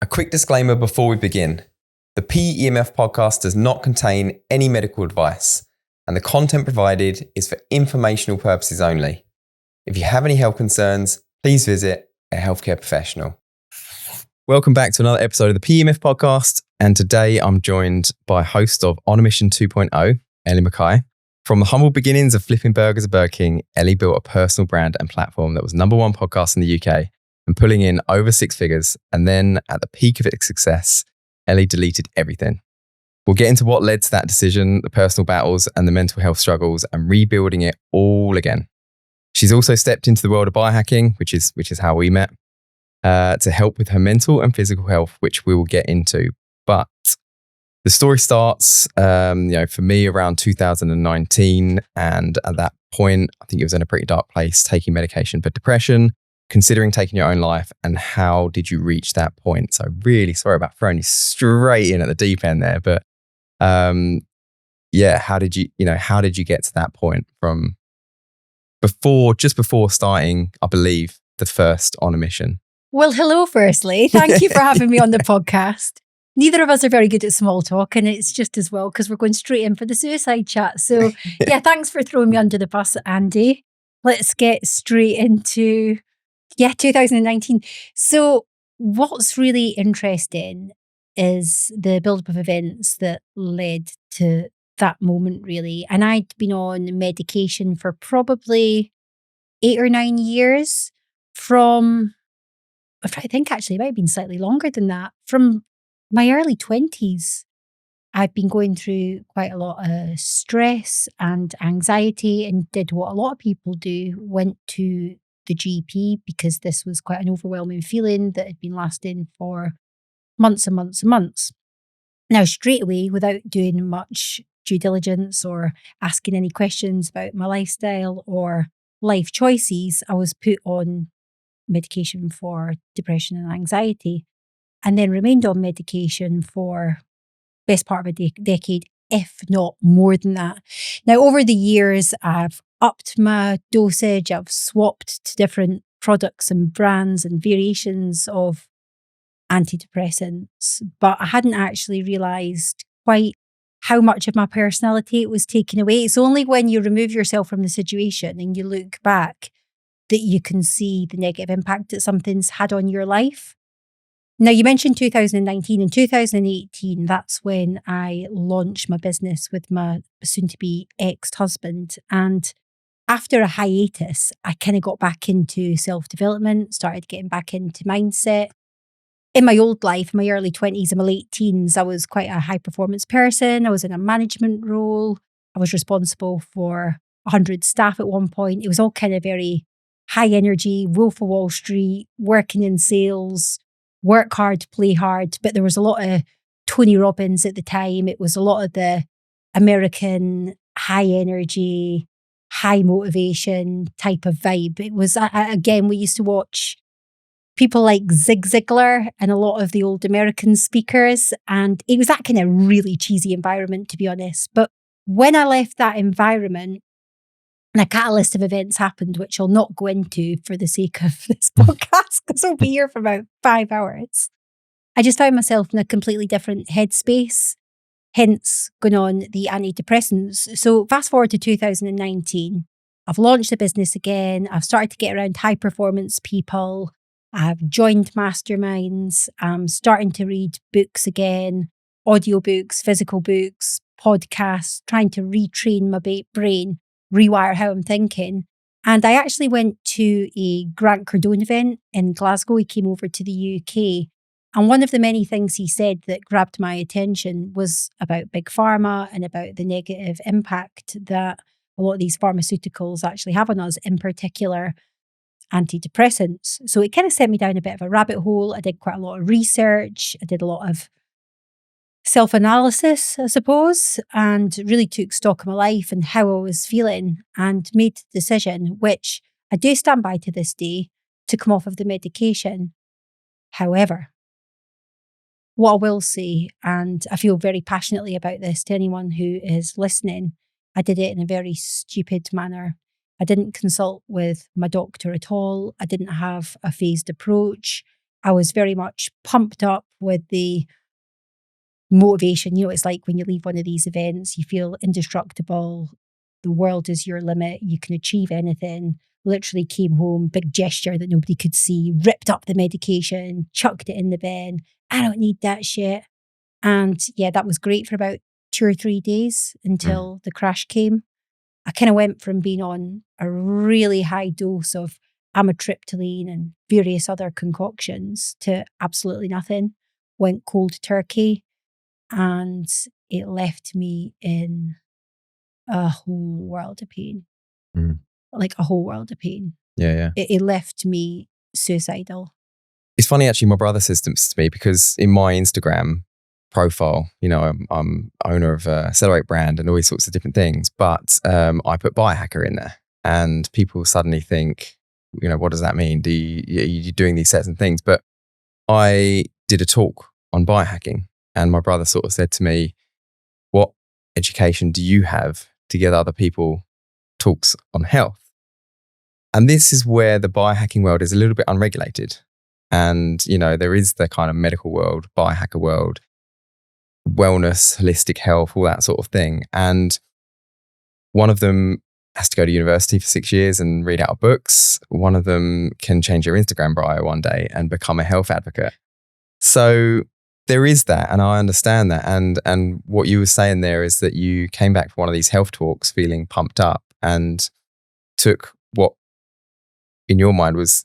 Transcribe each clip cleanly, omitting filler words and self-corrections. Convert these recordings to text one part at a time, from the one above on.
A quick disclaimer before we begin. The PEMF podcast does not contain any medical advice, and the content provided is for informational purposes only. If you have any health concerns, please visit a healthcare professional. Welcome back to another episode of the PEMF podcast, and today I'm joined by host of On a Mission 2.0, Ellie McKay. From the humble beginnings of flipping burgers at Burger King, Ellie built a personal brand and platform that was #1 podcast in the UK and pulling in over 6 figures. And then at the peak of its success, Ellie deleted everything. We'll get into what led to that decision, the personal battles and the mental health struggles, and rebuilding it all again. She's also stepped into the world of biohacking, which is how we met, to help with her mental and physical health, which we will get into. But the story starts, for me around 2019. And at that point, I think it was in a pretty dark place, taking medication for depression, considering taking your own life. And how did you reach that point? So really sorry about throwing you straight in at the deep end there. But how did you get to that point from just before starting, I believe, the first On a Mission? Well, hello, firstly. Thank you for having me on the podcast. Neither of us are very good at small talk, and it's just as well because we're going straight in for the suicide chat. So yeah, thanks for throwing me under the bus, Andy. Let's get straight into 2019. So what's really interesting is the build-up of events that led to that moment, really. And I'd been on medication for probably 8 or 9 years I'm trying to think, actually, it might have been slightly longer than that. From my early 20s, I've been going through quite a lot of stress and anxiety and did what a lot of people do, went to the GP because this was quite an overwhelming feeling that had been lasting for months and months and months. Now, straight away, without doing much due diligence or asking any questions about my lifestyle or life choices, I was put on medication for depression and anxiety, and then remained on medication for best part of a decade, if not more than that. Now, over the years, I've upped my dosage. I've swapped to different products and brands and variations of antidepressants, but I hadn't actually realised quite how much of my personality it was taking away. It's only when you remove yourself from the situation and you look back that you can see the negative impact that something's had on your life. Now, you mentioned 2019 and 2018. That's when I launched my business with my soon-to-be ex-husband. And after a hiatus, I kind of got back into self-development, started getting back into mindset. In my old life, my early 20s and my late teens, I was quite a high-performance person. I was in a management role. I was responsible for 100 staff at one point. It was all kind of very high energy, Wolf of Wall Street, working in sales, work hard, play hard. But there was a lot of Tony Robbins at the time. It was a lot of the American high energy, high motivation type of vibe. It was, again, we used to watch people like Zig Ziglar and a lot of the old American speakers. And it was that kind of really cheesy environment, to be honest. But when I left that environment, and a catalyst of events happened, which I'll not go into for the sake of this podcast, because I'll be here for about 5 hours. I just found myself in a completely different headspace, hence going on the antidepressants. So fast forward to 2019, I've launched the business again. I've started to get around high performance people. I've joined masterminds. I'm starting to read books again, audiobooks, physical books, podcasts, trying to retrain my brain, rewire how I'm thinking. And I actually went to a Grant Cardone event in Glasgow. He came over to the UK. And one of the many things he said that grabbed my attention was about big pharma and about the negative impact that a lot of these pharmaceuticals actually have on us, in particular antidepressants. So it kind of sent me down a bit of a rabbit hole. I did quite a lot of research. I did a lot of self-analysis, I suppose, and really took stock of my life and how I was feeling and made the decision, which I do stand by to this day, to come off of the medication. However, what I will say, and I feel very passionately about this to anyone who is listening, I did it in a very stupid manner. I didn't consult with my doctor at all. I didn't have a phased approach. I was very much pumped up with the motivation. It's like when you leave one of these events, you feel indestructible. The world is your limit. You can achieve anything. Literally came home, big gesture that nobody could see, ripped up the medication, chucked it in the bin. I don't need that shit. And yeah, that was great for about 2 or 3 days until the crash came. I kind of went from being on a really high dose of amitriptyline and various other concoctions to absolutely nothing. Went cold turkey, and it left me in a whole world of pain. Like a whole world of pain. Yeah. It left me suicidal. It's funny, actually, my brother says this to me because in my Instagram profile, I'm owner of a Accelerate brand and all these sorts of different things, but I put biohacker in there, and people suddenly think, what does that mean? Are you doing these sets and things? But I did a talk on biohacking, and my brother sort of said to me, what education do you have to get other people talks on health? And this is where the biohacking world is a little bit unregulated. And, there is the kind of medical world, biohacker world, wellness, holistic health, all that sort of thing. And one of them has to go to university for 6 years and read out books. One of them can change your Instagram bio one day and become a health advocate. So there is that, and I understand that. And what you were saying there is that you came back from one of these health talks feeling pumped up and took what in your mind was,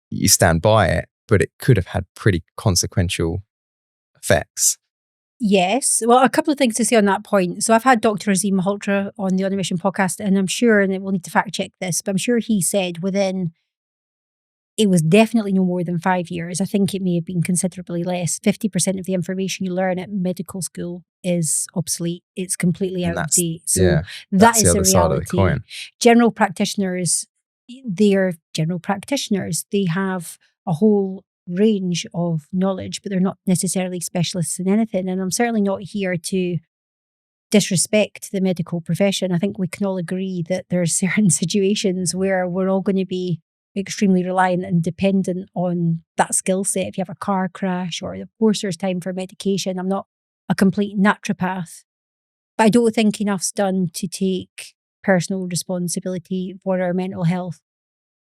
you stand by it, but it could have had pretty consequential effects. Yes. Well, a couple of things to say on that point. So I've had Dr. Azim Malhotra on the On a Mission podcast, and I'm sure, and we'll need to fact check this, but I'm sure he said it was definitely no more than 5 years. I think it may have been considerably less. 50% of the information you learn at medical school is obsolete. It's completely out of date. So that is a reality. Side of the coin. General practitioners, they're general practitioners. They have a whole range of knowledge, but they're not necessarily specialists in anything. And I'm certainly not here to disrespect the medical profession. I think we can all agree that there are certain situations where we're all going to be extremely reliant and dependent on that skill set. If you have a car crash, or of course there's time for medication. I'm not a complete naturopath, but I don't think enough's done to take personal responsibility for our mental health.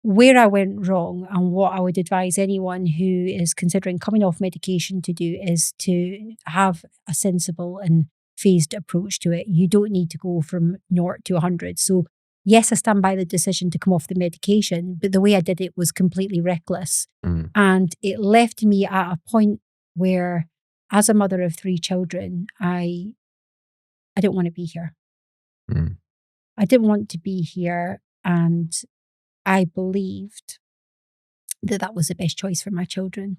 Where I went wrong, and what I would advise anyone who is considering coming off medication to do, is to have a sensible and phased approach to it. You don't need to go from 0 to 100. So yes, I stand by the decision to come off the medication, but the way I did it was completely reckless. And it left me at a point where, as a mother of 3 children, I didn't want to be here. I didn't want to be here, and I believed that that was the best choice for my children.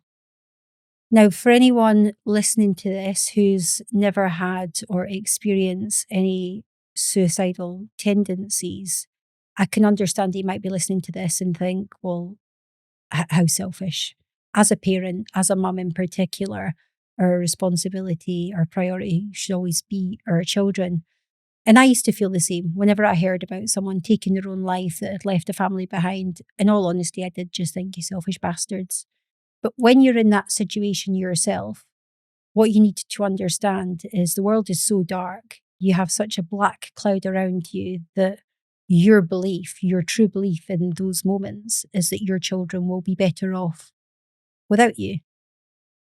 Now, for anyone listening to this who's never had or experienced any suicidal tendencies, I can understand that you might be listening to this and think, well, how selfish. As a parent, as a mum in particular, our responsibility, our priority should always be our children. And I used to feel the same whenever I heard about someone taking their own life that had left a family behind. In all honesty, I did just think, you selfish bastards. But when you're in that situation yourself, what you need to understand is the world is so dark. You have such a black cloud around you that your belief, your true belief in those moments, is that your children will be better off without you.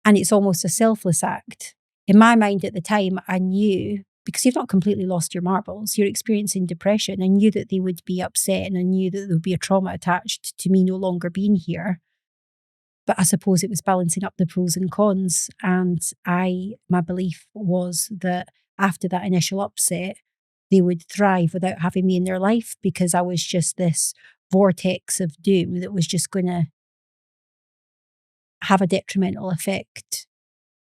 And it's almost a selfless act. In my mind at the time, I knew, because you've not completely lost your marbles, you're experiencing depression. I knew that they would be upset, and I knew that there would be a trauma attached to me no longer being here. But I suppose it was balancing up the pros and cons. And my belief was that after that initial upset, they would thrive without having me in their life, because I was just this vortex of doom that was just going to have a detrimental effect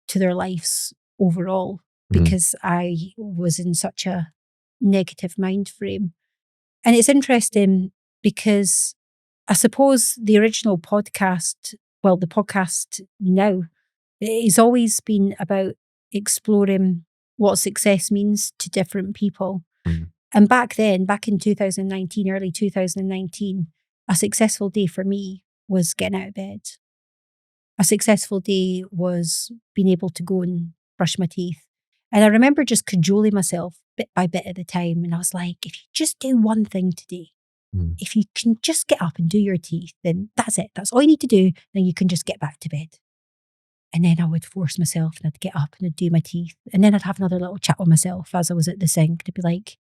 to their lives overall, because I was in such a negative mind frame. And it's interesting because I suppose the original podcast, well, the podcast now, it's always been about exploring what success means to different people. And back then, back in 2019, early 2019, a successful day for me was getting out of bed. a successful day was being able to go and brush my teeth. And I remember just cajoling myself bit by bit at the time. And I was like, if you just do one thing today, if you can just get up and do your teeth, then that's it. That's all you need to do. Then you can just get back to bed. And then I would force myself and I'd get up and I'd do my teeth. And then I'd have another little chat with myself as I was at the sink. I'd be like,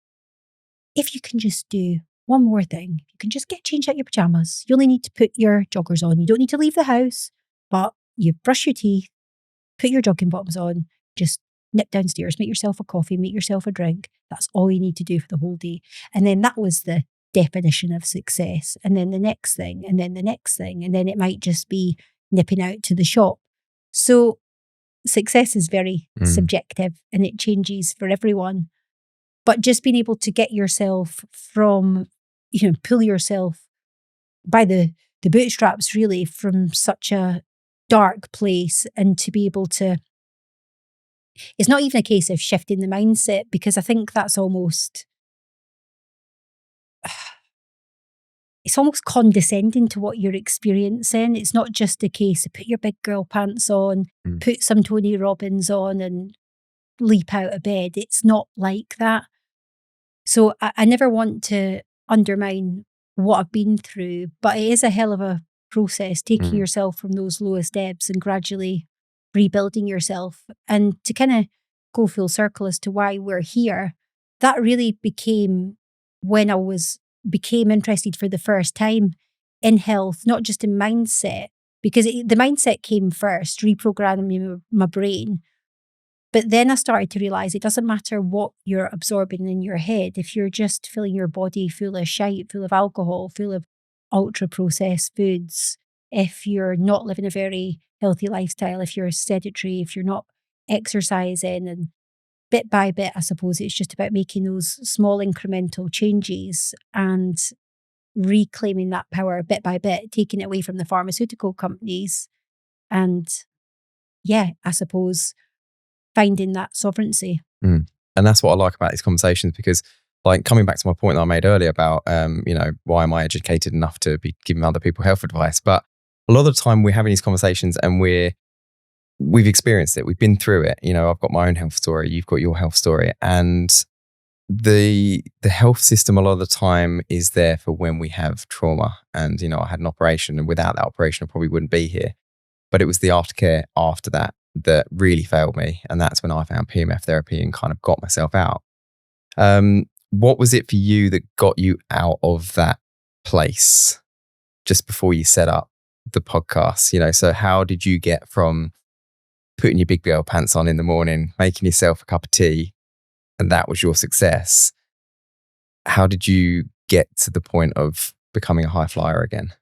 if you can just do one more thing, you can just get changed out your pajamas. You only need to put your joggers on. You don't need to leave the house, but you brush your teeth, put your jogging bottoms on, just nip downstairs, make yourself a coffee, make yourself a drink. That's all you need to do for the whole day. And then that was the definition of success. And then the next thing, and then the next thing. And then it might just be nipping out to the shop. So success is very subjective and it changes for everyone. But just being able to get yourself from, pull yourself by the bootstraps really from such a dark place, and to be able to, it's not even a case of shifting the mindset, because I think that's almost, it's almost condescending to what you're experiencing. It's not just a case of put your big girl pants on, put some Tony Robbins on and leap out of bed. It's not like that. So I never want to undermine what I've been through, but it is a hell of a process, taking yourself from those lowest ebbs and gradually rebuilding yourself. And to kind of go full circle as to why we're here, that really became when I became interested for the first time in health, not just in mindset, because the mindset came first, reprogramming my brain. But then I started to realize it doesn't matter what you're absorbing in your head. If you're just filling your body full of shite, full of alcohol, full of ultra processed foods, if you're not living a very healthy lifestyle, if you're sedentary, if you're not exercising, and bit by bit, I suppose it's just about making those small incremental changes and reclaiming that power bit by bit, taking it away from the pharmaceutical companies. And I suppose finding that sovereignty. And that's what I like about these conversations, because like coming back to my point that I made earlier about, why am I educated enough to be giving other people health advice? But a lot of the time we're having these conversations and we've experienced it. We've been through it. I've got my own health story. You've got your health story. And the health system a lot of the time is there for when we have trauma. And, I had an operation, and without that operation, I probably wouldn't be here. But it was the aftercare after that really failed me. And that's when I found PEMF therapy and kind of got myself out. What was it for you that got you out of that place just before you set up the podcast? So how did you get from putting your big girl pants on in the morning, making yourself a cup of tea, and that was your success? How did you get to the point of becoming a high flyer again?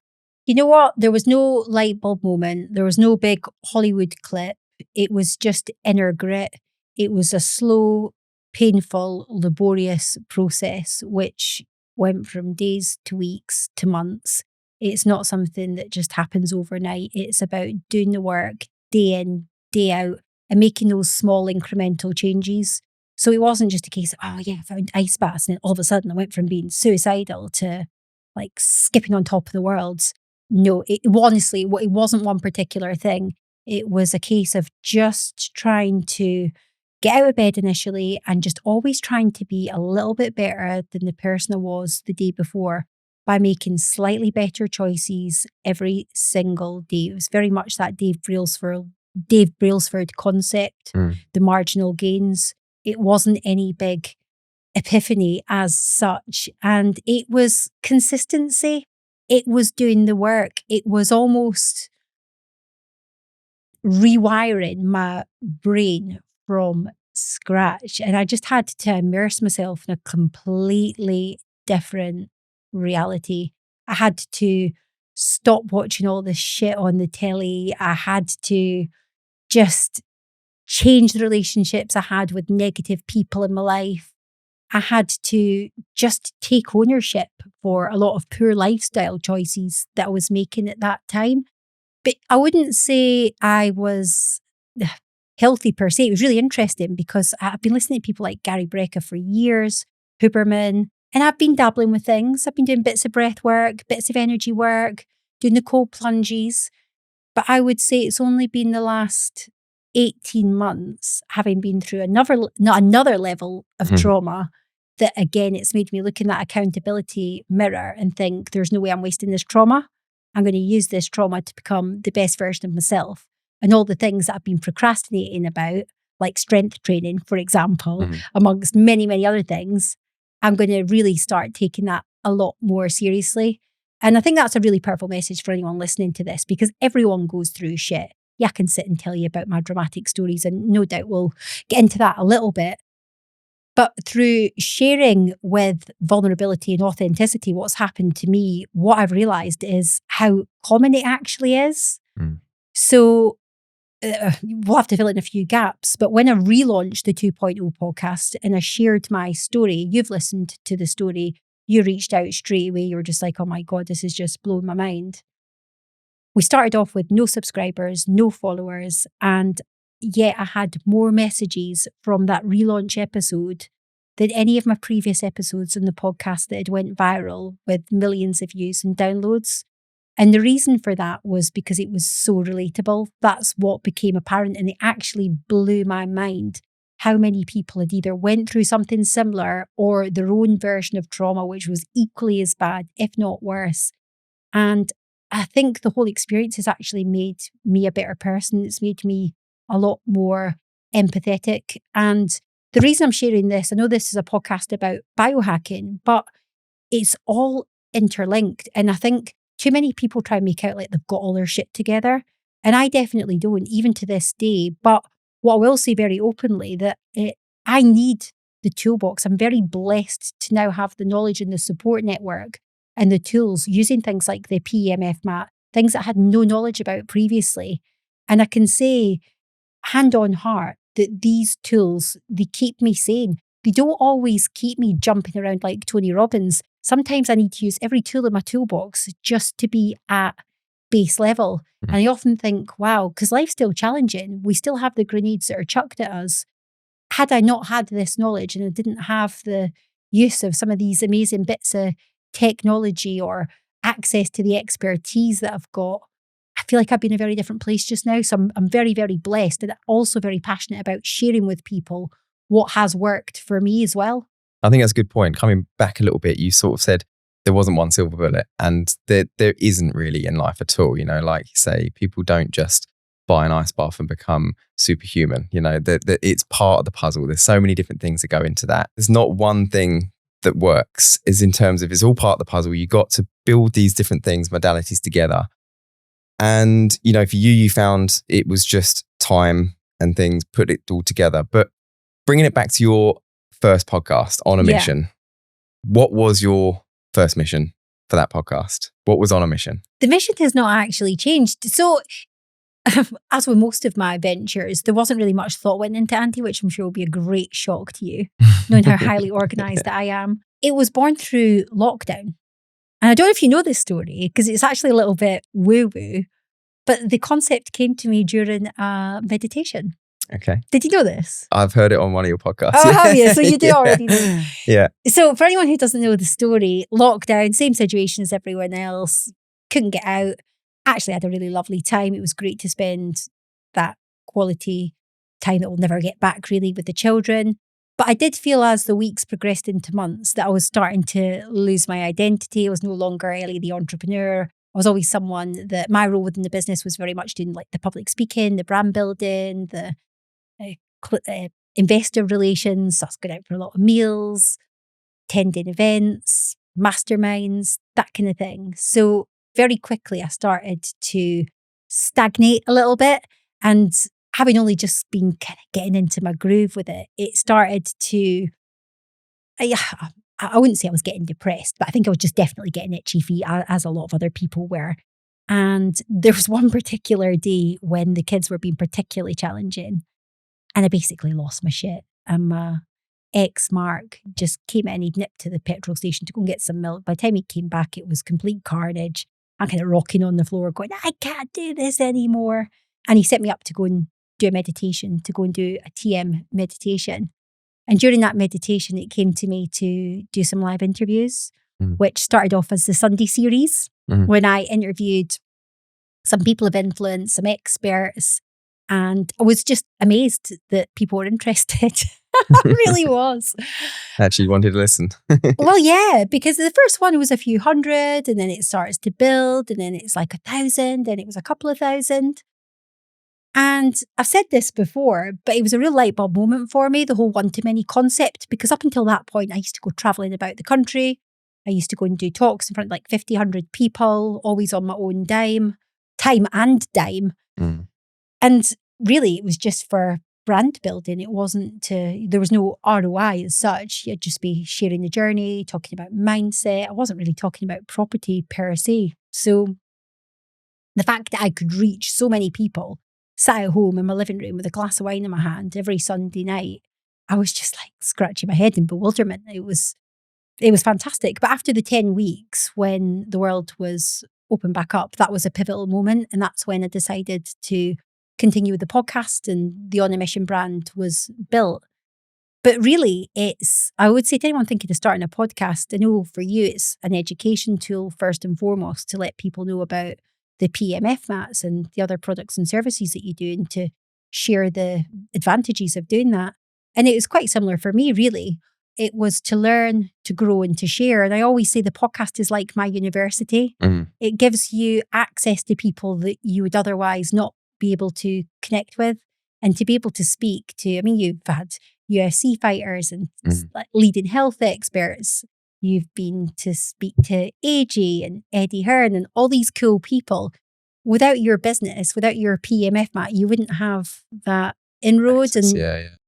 You know what? There was no light bulb moment. There was no big Hollywood clip. It was just inner grit. It was a slow, painful, laborious process, which went from days to weeks to months. It's not something that just happens overnight. It's about doing the work day in, day out, and making those small incremental changes. So it wasn't just a case of, I found ice baths, and then all of a sudden I went from being suicidal to like skipping on top of the world. No, it wasn't one particular thing. It was a case of just trying to get out of bed initially and just always trying to be a little bit better than the person I was the day before by making slightly better choices every single day. It was very much that Dave Brailsford concept, the marginal gains. It wasn't any big epiphany as such. And it was consistency. It was doing the work. It was almost rewiring my brain from scratch. And I just had to immerse myself in a completely different reality. I had to stop watching all this shit on the telly. I had to just change the relationships I had with negative people in my life. I had to just take ownership for a lot of poor lifestyle choices that I was making at that time. But I wouldn't say I was healthy per se. It was really interesting because I've been listening to people like Gary Brecka for years, Huberman, and I've been dabbling with things. I've been doing bits of breath work, bits of energy work, doing the cold plunges. But I would say it's only been the last 18 months, having been through another level of trauma, that again, it's made me look in that accountability mirror and think, there's no way I'm wasting this trauma. I'm going to use this trauma to become the best version of myself. And all the things that I've been procrastinating about, like strength training, for example, amongst many, many other things, I'm going to really start taking that a lot more seriously. And I think that's a really powerful message for anyone listening to this, because everyone goes through shit. Yeah, I can sit and tell you about my dramatic stories, and no doubt we'll get into that a little bit. But through sharing with vulnerability and authenticity what's happened to me, what I've realized is how common it actually is. So we'll have to fill in a few gaps. But when I relaunched the 2.0 podcast and I shared my story, you've listened to the story, you reached out straight away. You were just like, oh my God, this is just blowing my mind. We started off with no subscribers, no followers, and yet I had more messages from that relaunch episode than any of my previous episodes on the podcast that had went viral with millions of views and downloads. And the reason for that was because it was so relatable. That's what became apparent, and it actually blew my mind how many people had either went through something similar or their own version of trauma, which was equally as bad, if not worse. And I think the whole experience has actually made me a better person. It's made me a lot more empathetic. And the reason I'm sharing this, I know this is a podcast about biohacking, but it's all interlinked. And I think too many people try and make out like they've got all their shit together. And I definitely don't, even to this day. But what I will say very openly, that I need the toolbox. I'm very blessed to now have the knowledge and the support network and the tools, using things like the PEMF mat, things that I had no knowledge about previously. And I can say, hand on heart, that these tools, they keep me sane. They don't always keep me jumping around like Tony Robbins. Sometimes I need to use every tool in my toolbox just to be at base level. And I often think, wow, because life's still challenging. We still have the grenades that are chucked at us. Had I not had this knowledge and I didn't have the use of some of these amazing bits of technology or access to the expertise that I've got, I feel like I'd be in a very different place just now. So I'm very, very blessed, and also very passionate about sharing with people what has worked for me as well. I think that's a good point. Coming back a little bit, you sort of said there wasn't one silver bullet, and there isn't really in life at all. You know, like you say, people don't just buy an ice bath and become superhuman. You know, that it's part of the puzzle. There's so many different things that go into that. There's not one thing that works, is in terms of it's all part of the puzzle. You got to build these different things, modalities together. And, you know, for you found it was just time and things, put it all together. But bringing it back to your first podcast, On a Mission, what was your first mission for that podcast? What was On a Mission? The mission has not actually changed. So as with most of my ventures, there wasn't really much thought went into Anti, which I'm sure will be a great shock to you, knowing how highly organized I am. It was born through lockdown. And I don't know if you know this story, because it's actually a little bit woo-woo, but the concept came to me during a meditation. Okay. Did you know this? I've heard it on one of your podcasts. Oh, have you? So you do already know. Yeah. So for anyone who doesn't know the story, lockdown, same situation as everyone else, couldn't get out. Actually had a really lovely time. It was great to spend that quality time that we'll never get back really with the children. But I did feel as the weeks progressed into months that I was starting to lose my identity. I was no longer Ellie the entrepreneur. I was always someone that my role within the business was very much doing like the public speaking, the brand building, the investor relations. So I was going out for a lot of meals, attending events, masterminds, that kind of thing. So very quickly I started to stagnate a little bit, and having only just been kind of getting into my groove with it, it started to, I wouldn't say I was getting depressed, but I think I was just definitely getting itchy feet, as a lot of other people were. And there was one particular day when the kids were being particularly challenging, and I basically lost my shit. And my ex, Mark, just came in, he'd nipped to the petrol station to go and get some milk. By the time he came back, it was complete carnage. I'm kind of rocking on the floor going, I can't do this anymore. And he set me up to go and do a meditation, to go and do a TM meditation. And during that meditation, it came to me to do some live interviews, which started off as the Sunday series, when I interviewed some people of influence, some experts. And I was just amazed that people were interested. I really was. Actually wanted to listen. Well, yeah, because the first one was a few hundred, and then it starts to build, and then it's like 1,000, and it was a couple of thousand. And I've said this before, but it was a real light bulb moment for me, the whole one-to-many concept, because up until that point, I used to go traveling about the country. I used to go and do talks in front of like 50, 100 people, always on my own time and dime. Mm. And really, it was just for brand building. It wasn't there was no ROI as such. You'd just be sharing the journey, talking about mindset. I wasn't really talking about property per se. So the fact that I could reach so many people, sat at home in my living room with a glass of wine in my hand every Sunday night, I was just like scratching my head in bewilderment. It was fantastic. But after the 10 weeks, when the world was opened back up, that was a pivotal moment. And that's when I decided to continue with the podcast, and the On a Mission brand was built. But really, I would say to anyone thinking of starting a podcast, I know for you, it's an education tool first and foremost to let people know about the PEMF mats and the other products and services that you do, and to share the advantages of doing that. And it was quite similar for me, really. It was to learn, to grow, and to share. And I always say the podcast is like my university. Mm. It gives you access to people that you would otherwise not be able to connect with, and to be able to speak to, I mean, you've had UFC fighters and like leading health experts. You've been to speak to AJ and Eddie Hearn and all these cool people. Without your business, without your PEMF mat, you wouldn't have that inroad. And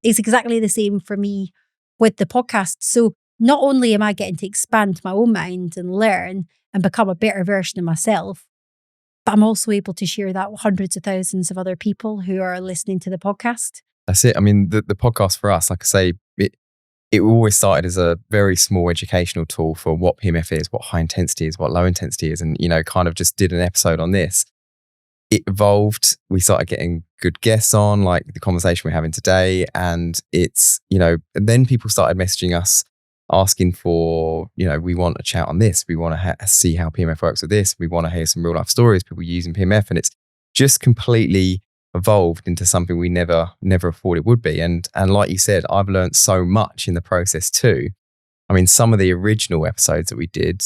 it's exactly the same for me with the podcast. So not only am I getting to expand my own mind and learn and become a better version of myself, but I'm also able to share that with hundreds of thousands of other people who are listening to the podcast. That's it. I mean, the podcast for us, like I say, it always started as a very small educational tool for what PEMF is, what high intensity is, what low intensity is, and, kind of just did an episode on this. It evolved. We started getting good guests on, like the conversation we're having today. And it's, and then people started messaging us asking for, we want a chat on this. We want to see how PEMF works with this. We want to hear some real life stories, people using PEMF. And it's just completely evolved into something we never thought it would be. And like you said, I've learned so much in the process too. I mean, some of the original episodes that we did,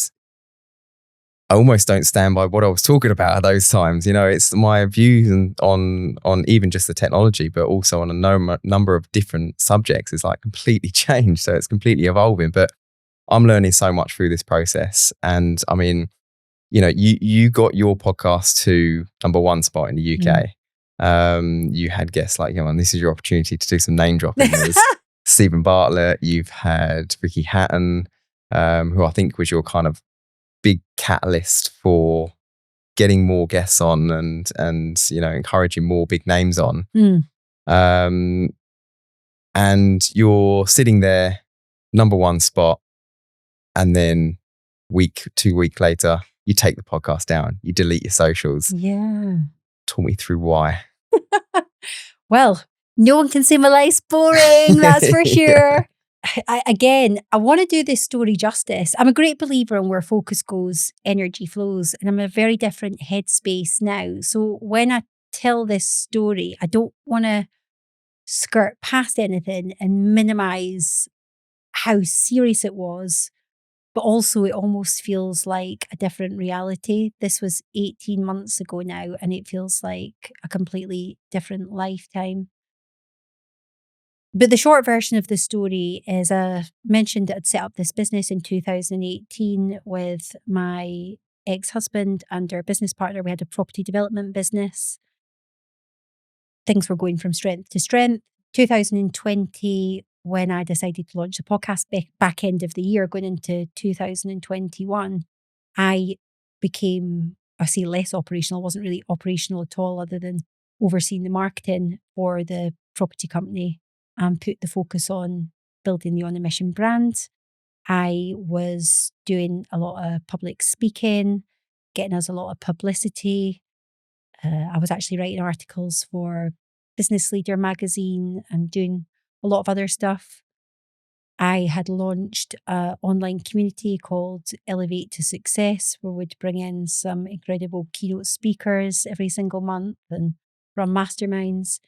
I almost don't stand by what I was talking about at those times. It's my views on even just the technology, but also on a number of different subjects is like completely changed. So it's completely evolving, but I'm learning so much through this process. And I mean, you got your podcast to #1 spot in the UK. You had guests like, and this is your opportunity to do some name dropping. There's Stephen Bartlett. You've had Ricky Hatton, who I think was your kind of big catalyst for getting more guests on and encouraging more big names on. And you're sitting there, #1 spot, and then 2 weeks later, you take the podcast down, you delete your socials. Yeah. Talk me through why. Well, no one can say my life's boring, that's for sure. I want to do this story justice. I'm a great believer in where focus goes, energy flows, and I'm in a very different headspace now. So when I tell this story, I don't want to skirt past anything and minimize how serious it was, but also it almost feels like a different reality. This was 18 months ago now, and it feels like a completely different lifetime. But the short version of the story is I mentioned that I'd set up this business in 2018 with my ex-husband and our business partner. We had a property development business. Things were going from strength to strength. 2020, when I decided to launch the podcast back end of the year, going into 2021, I became, I say less operational. I wasn't really operational at all, other than overseeing the marketing for the property company and put the focus on building the On a Mission brand. I was doing a lot of public speaking, getting us a lot of publicity. I was actually writing articles for Business Leader magazine and doing a lot of other stuff. I had launched an online community called Elevate to Success, where we'd bring in some incredible keynote speakers every single month and run masterminds.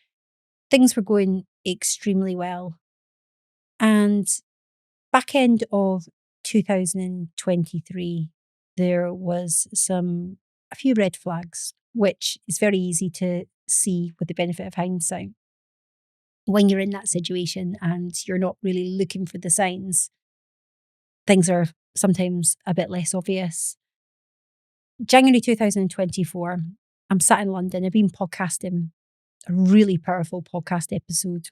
Things were going extremely well. And back end of 2023, there was a few red flags, which is very easy to see with the benefit of hindsight. When you're in that situation and you're not really looking for the signs, things are sometimes a bit less obvious. January 2024, I'm sat in London. I've been podcasting a really powerful podcast episode,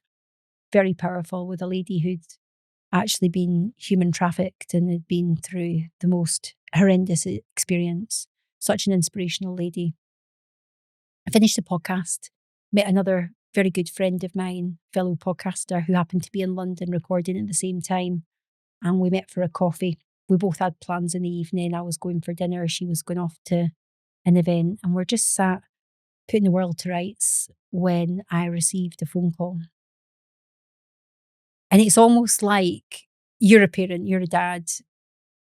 very powerful, with a lady who'd actually been human trafficked and had been through the most horrendous experience. Such an inspirational lady. I finished the podcast, met another very good friend of mine, fellow podcaster, who happened to be in London recording at the same time. And we met for a coffee. We both had plans in the evening. I was going for dinner. She was going off to an event. And we're just sat putting the world to rights when I received a phone call. And it's almost like you're a parent, you're a dad.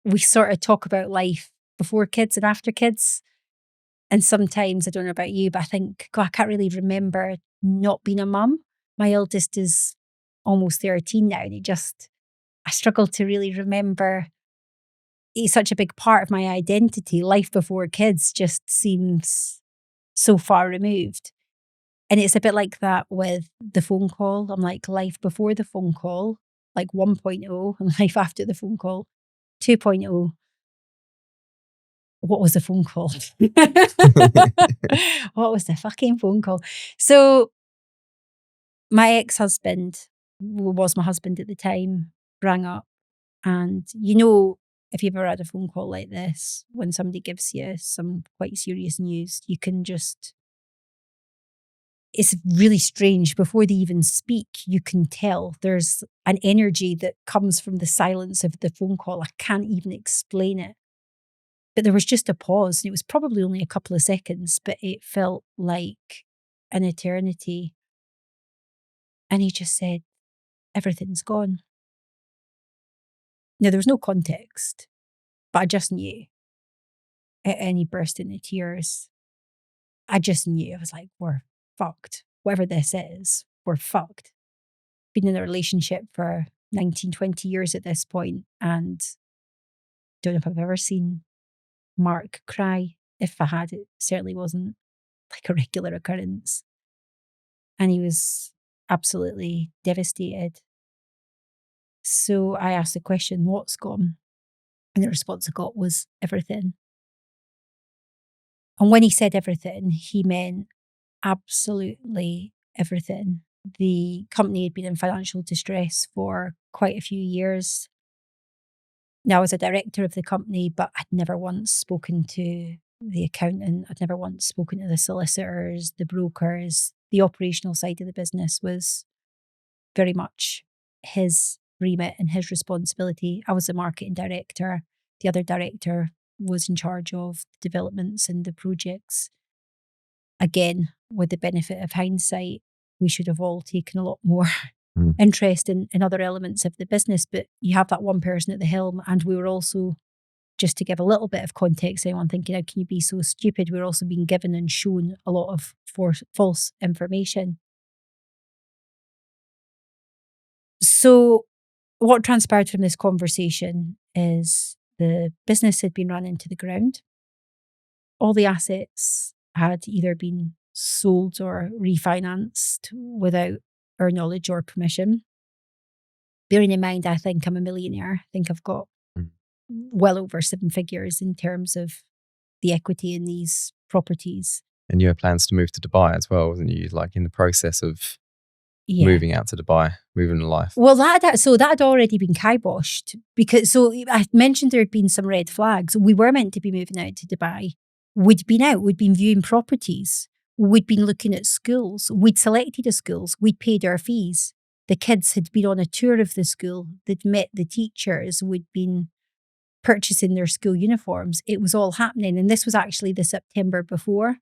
We sort of talk about life before kids and after kids. And sometimes, I don't know about you, but I think, God, I can't really remember not being a mum. My eldest is almost 13 now, and I struggle to really remember. It's such a big part of my identity. Life before kids just seems so far removed. And it's a bit like that with the phone call. I'm like, life before the phone call, like 1.0, and life after the phone call, 2.0. What was the phone call? What was the fucking phone call? So my ex-husband, who was my husband at the time, rang up. And if you've ever had a phone call like this, when somebody gives you some quite serious news, you can just, it's really strange. Before they even speak, you can tell there's an energy that comes from the silence of the phone call. I can't even explain it. But there was just a pause, and it was probably only a couple of seconds, but it felt like an eternity. And he just said, everything's gone. Now, there was no context, but I just knew. And he burst into tears. I just knew. I was like, we're fucked. Whatever this is, we're fucked. Been in a relationship for 19, 20 years at this point, and don't know if I've ever seen Mark cry. If I had, it certainly wasn't like a regular occurrence. And he was absolutely devastated. So I asked the question, what's gone? And the response I got was everything. And when he said everything, he meant absolutely everything. The company had been in financial distress for quite a few years. Now, I was a director of the company, but I'd never once spoken to the accountant. I'd never once spoken to the solicitors, the brokers. The operational side of the business was very much his remit and his responsibility. I was the marketing director. The other director was in charge of the developments and the projects. Again, with the benefit of hindsight, we should have all taken a lot more interest in other elements of the business, but you have that one person at the helm. And we were also, just to give a little bit of context, anyone thinking, how can you be so stupid? We're also being given and shown a lot of false information. So what transpired from this conversation is the business had been run into the ground. All the assets had either been sold or refinanced without our knowledge or permission. Bearing in mind, I think I'm a millionaire. I think I've got well over 7 figures in terms of the equity in these properties. And you had plans to move to Dubai as well, wasn't you? Like in the process of moving out to Dubai, moving to life. Well, that had already been kiboshed because, so I mentioned there had been some red flags. We were meant to be moving out to Dubai. We'd been viewing properties. We'd been looking at schools. We'd selected the schools. We'd paid our fees. The kids had been on a tour of the school. They'd met the teachers. We'd been purchasing their school uniforms. It was all happening. And this was actually the September before.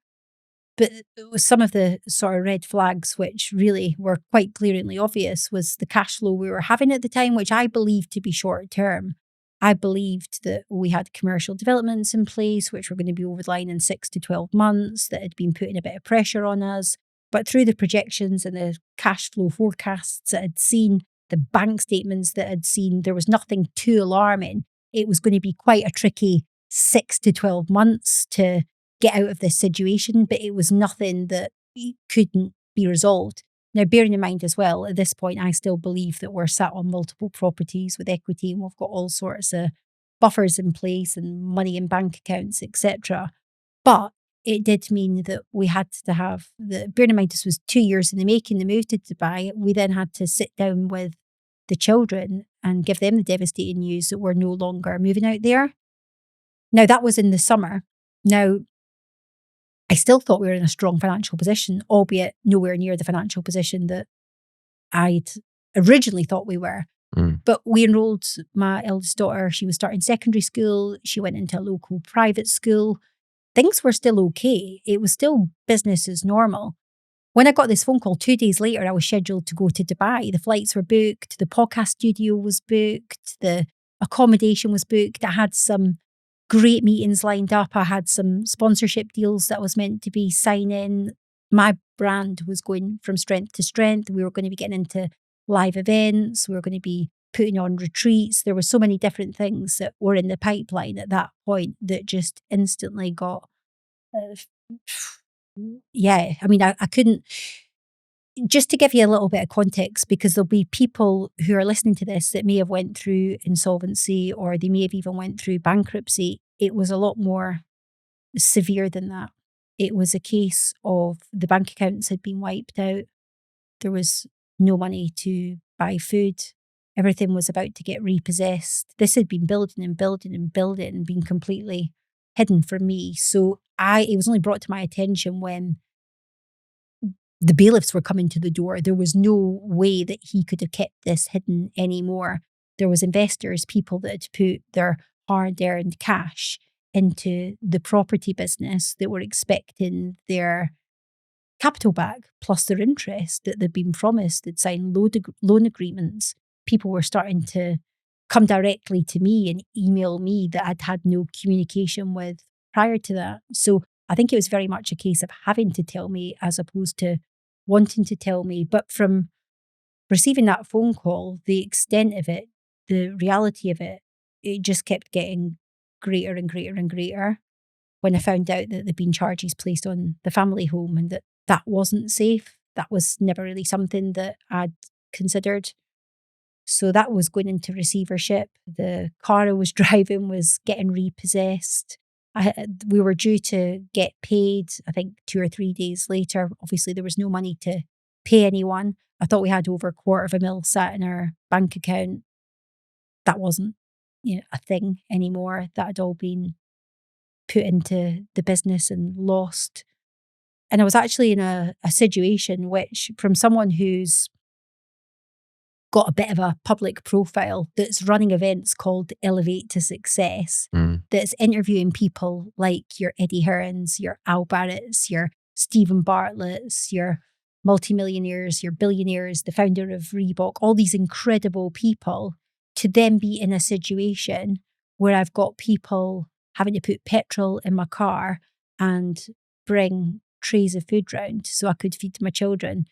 But some of the sort of red flags, which really were quite glaringly obvious, was the cash flow we were having at the time, which I believed to be short term. I believed that we had commercial developments in place, which were going to be over the line in 6 to 12 months, that had been putting a bit of pressure on us. But through the projections and the cash flow forecasts that I'd seen, the bank statements that I'd seen, there was nothing too alarming. It was going to be quite a tricky 6 to 12 months to get out of this situation, but it was nothing that couldn't be resolved. Now, bearing in mind as well, at this point, I still believe that we're sat on multiple properties with equity and we've got all sorts of buffers in place and money in bank accounts, etc. But it did mean that we had to have bearing in mind this was 2 years in the making, the move to Dubai. We then had to sit down with the children and give them the devastating news that we're no longer moving out there. Now, that was in the summer. Now, I still thought we were in a strong financial position, albeit nowhere near the financial position that I'd originally thought we were. But we enrolled my eldest daughter. She was starting secondary school. She went into a local private school. Things were still okay. It was still business as normal. When I got this phone call 2 days later, I was scheduled to go to Dubai. The flights were booked. The podcast studio was booked. The accommodation was booked. I had some great meetings lined up. I had some sponsorship deals that I was meant to be signing. My brand was going from strength to strength. We were going to be getting into live events. We were going to be putting on retreats. There were so many different things that were in the pipeline at that point that just instantly got, I couldn't, just to give you a little bit of context, because there'll be people who are listening to this that may have went through insolvency or they may have even went through bankruptcy. It was a lot more severe than that. It was a case of the bank accounts had been wiped out. There was no money to buy food. Everything was about to get repossessed. This had been building and building and building and been completely hidden from me. So it was only brought to my attention when the bailiffs were coming to the door. There was no way that he could have kept this hidden anymore. There was investors, people that had put their hard-earned cash into the property business that were expecting their capital back, plus their interest that they'd been promised. They'd signed loan agreements. People were starting to come directly to me and email me that I'd had no communication with prior to that. So I think it was very much a case of having to tell me as opposed to wanting to tell me. But from receiving that phone call, the extent of it, the reality of it, it just kept getting greater and greater and greater when I found out that there'd been charges placed on the family home and that wasn't safe. That was never really something that I'd considered. So that was going into receivership. The car I was driving was getting repossessed. We were due to get paid, I think 2 or 3 days later. Obviously, there was no money to pay anyone. I thought we had over $250,000 sat in our bank account. That wasn't a thing anymore. That had all been put into the business and lost. And I was actually in a situation which, from someone who's got a bit of a public profile, that's running events called Elevate to Success, that's interviewing people like your Eddie Hearns, your Al Barretts, your Stephen Bartlett's, your multi-millionaires, your billionaires, the founder of Reebok, all these incredible people, to then be in a situation where I've got people having to put petrol in my car and bring trays of food round so I could feed my children.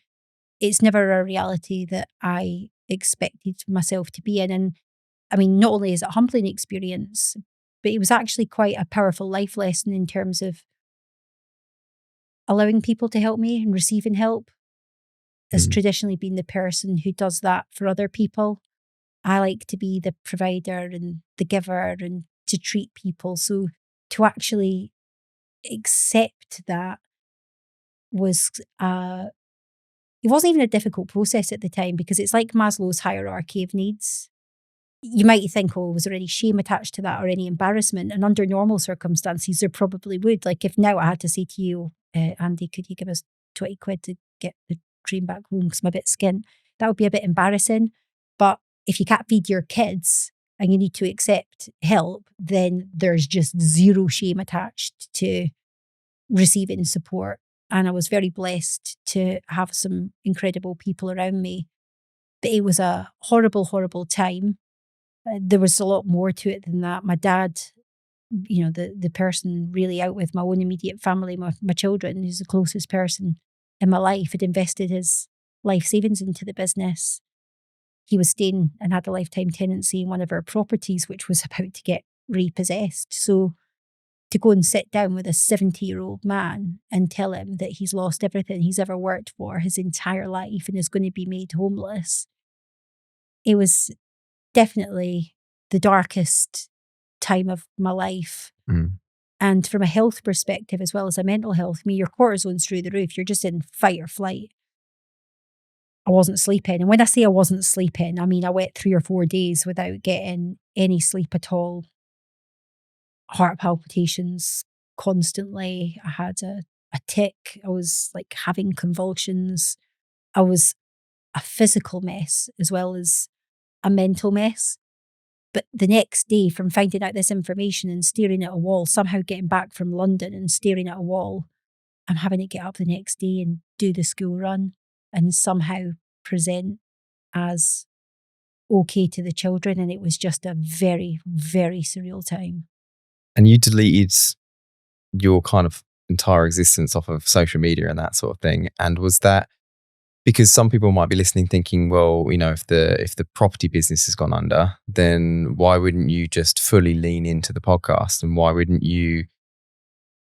It's never a reality that I expected myself to be in. And I mean, not only is it a humbling experience, but it was actually quite a powerful life lesson in terms of allowing people to help me and receiving help. As traditionally been the person who does that for other people, I like to be the provider and the giver and to treat people. So to actually accept that was it wasn't even a difficult process at the time, because it's like Maslow's hierarchy of needs. You might think, was there any shame attached to that or any embarrassment? And under normal circumstances, there probably would. Like if now I had to say to you, Andy, could you give us 20 quid to get the train back home because I'm a bit skint? That would be a bit embarrassing. But if you can't feed your kids and you need to accept help, then there's just zero shame attached to receiving support. and I was very blessed to have some incredible people around me. But it was a horrible, horrible time. There was a lot more to it than that. My dad, the person really out with my own immediate family, my children, who's the closest person in my life, had invested his life savings into the business. He was staying and had a lifetime tenancy in one of our properties, which was about to get repossessed. So to go and sit down with a 70-year-old man and tell him that he's lost everything he's ever worked for his entire life and is going to be made homeless, it was definitely the darkest time of my life. And from a health perspective, as well as a mental health, your cortisone's through the roof. You're just in fight or flight. I wasn't sleeping. And when I say I wasn't sleeping, I mean, I went 3 or 4 days without getting any sleep at all. Heart palpitations constantly. I had a tic. I was like having convulsions. I was a physical mess as well as a mental mess. But the next day, from finding out this information and staring at a wall, somehow getting back from London and staring at a wall, I'm having to get up the next day and do the school run and somehow present as okay to the children. And it was just a very, very surreal time. And you deleted your kind of entire existence off of social media and that sort of thing. And was that because some people might be listening thinking, well, if the property business has gone under, then why wouldn't you just fully lean into the podcast? And why wouldn't you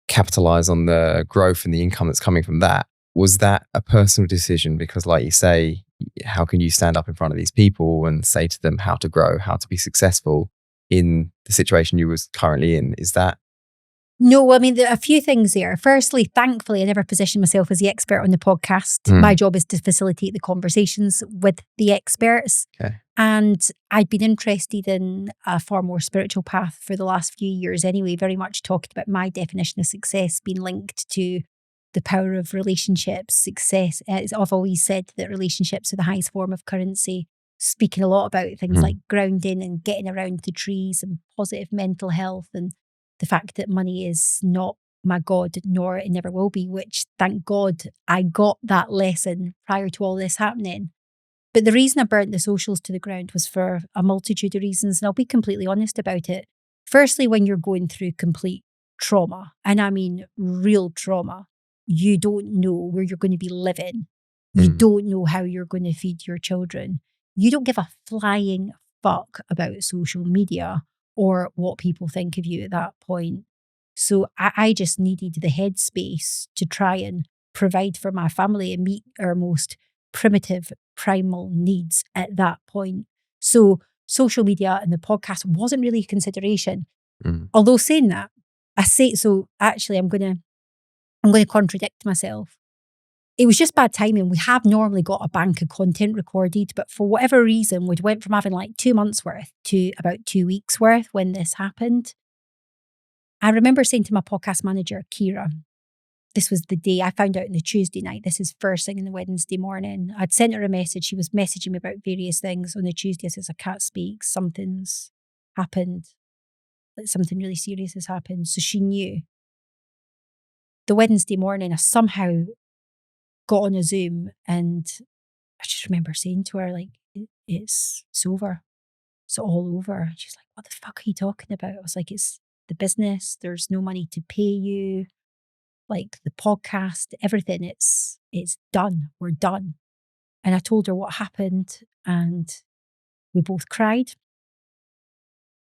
capitalize on the growth and the income that's coming from that? Was that a personal decision? Because like you say, how can you stand up in front of these people and say to them how to grow, how to be successful in the situation you was currently in? Is that? No, I mean, there are a few things there. Firstly, thankfully, I never positioned myself as the expert on the podcast. My job is to facilitate the conversations with the experts. Okay. And I'd been interested in a far more spiritual path for the last few years anyway, very much talking about my definition of success being linked to the power of relationships, success. I've always said that relationships are the highest form of currency, speaking a lot about things like grounding and getting around the trees and positive mental health and the fact that money is not my God, nor it never will be, which thank God I got that lesson prior to all this happening. But the reason I burnt the socials to the ground was for a multitude of reasons, and I'll be completely honest about it. Firstly, when you're going through complete trauma, and I mean real trauma, you don't know where you're going to be living. You don't know how you're going to feed your children. You don't give a flying fuck about social media or what people think of you at that point. So I just needed the headspace to try and provide for my family and meet our most primitive, primal needs at that point. So social media and the podcast wasn't really a consideration. Although saying that, actually I'm going to contradict myself. It was just bad timing. We have normally got a bank of content recorded, but for whatever reason, we went from having like 2 months worth to about 2 weeks worth when this happened. I remember saying to my podcast manager, Kira, this was the day I found out on the Tuesday night. This is first thing in the Wednesday morning. I'd sent her a message. She was messaging me about various things. On the Tuesday, I says, I can't speak. Something's happened. Like something really serious has happened. So she knew. The Wednesday morning, I somehow got on a Zoom and I just remember saying to her, like, it's over. It's all over. She's like, what the fuck are you talking about? I was like, it's the business. There's no money to pay you. Like the podcast, everything, it's done. We're done. And I told her what happened and we both cried.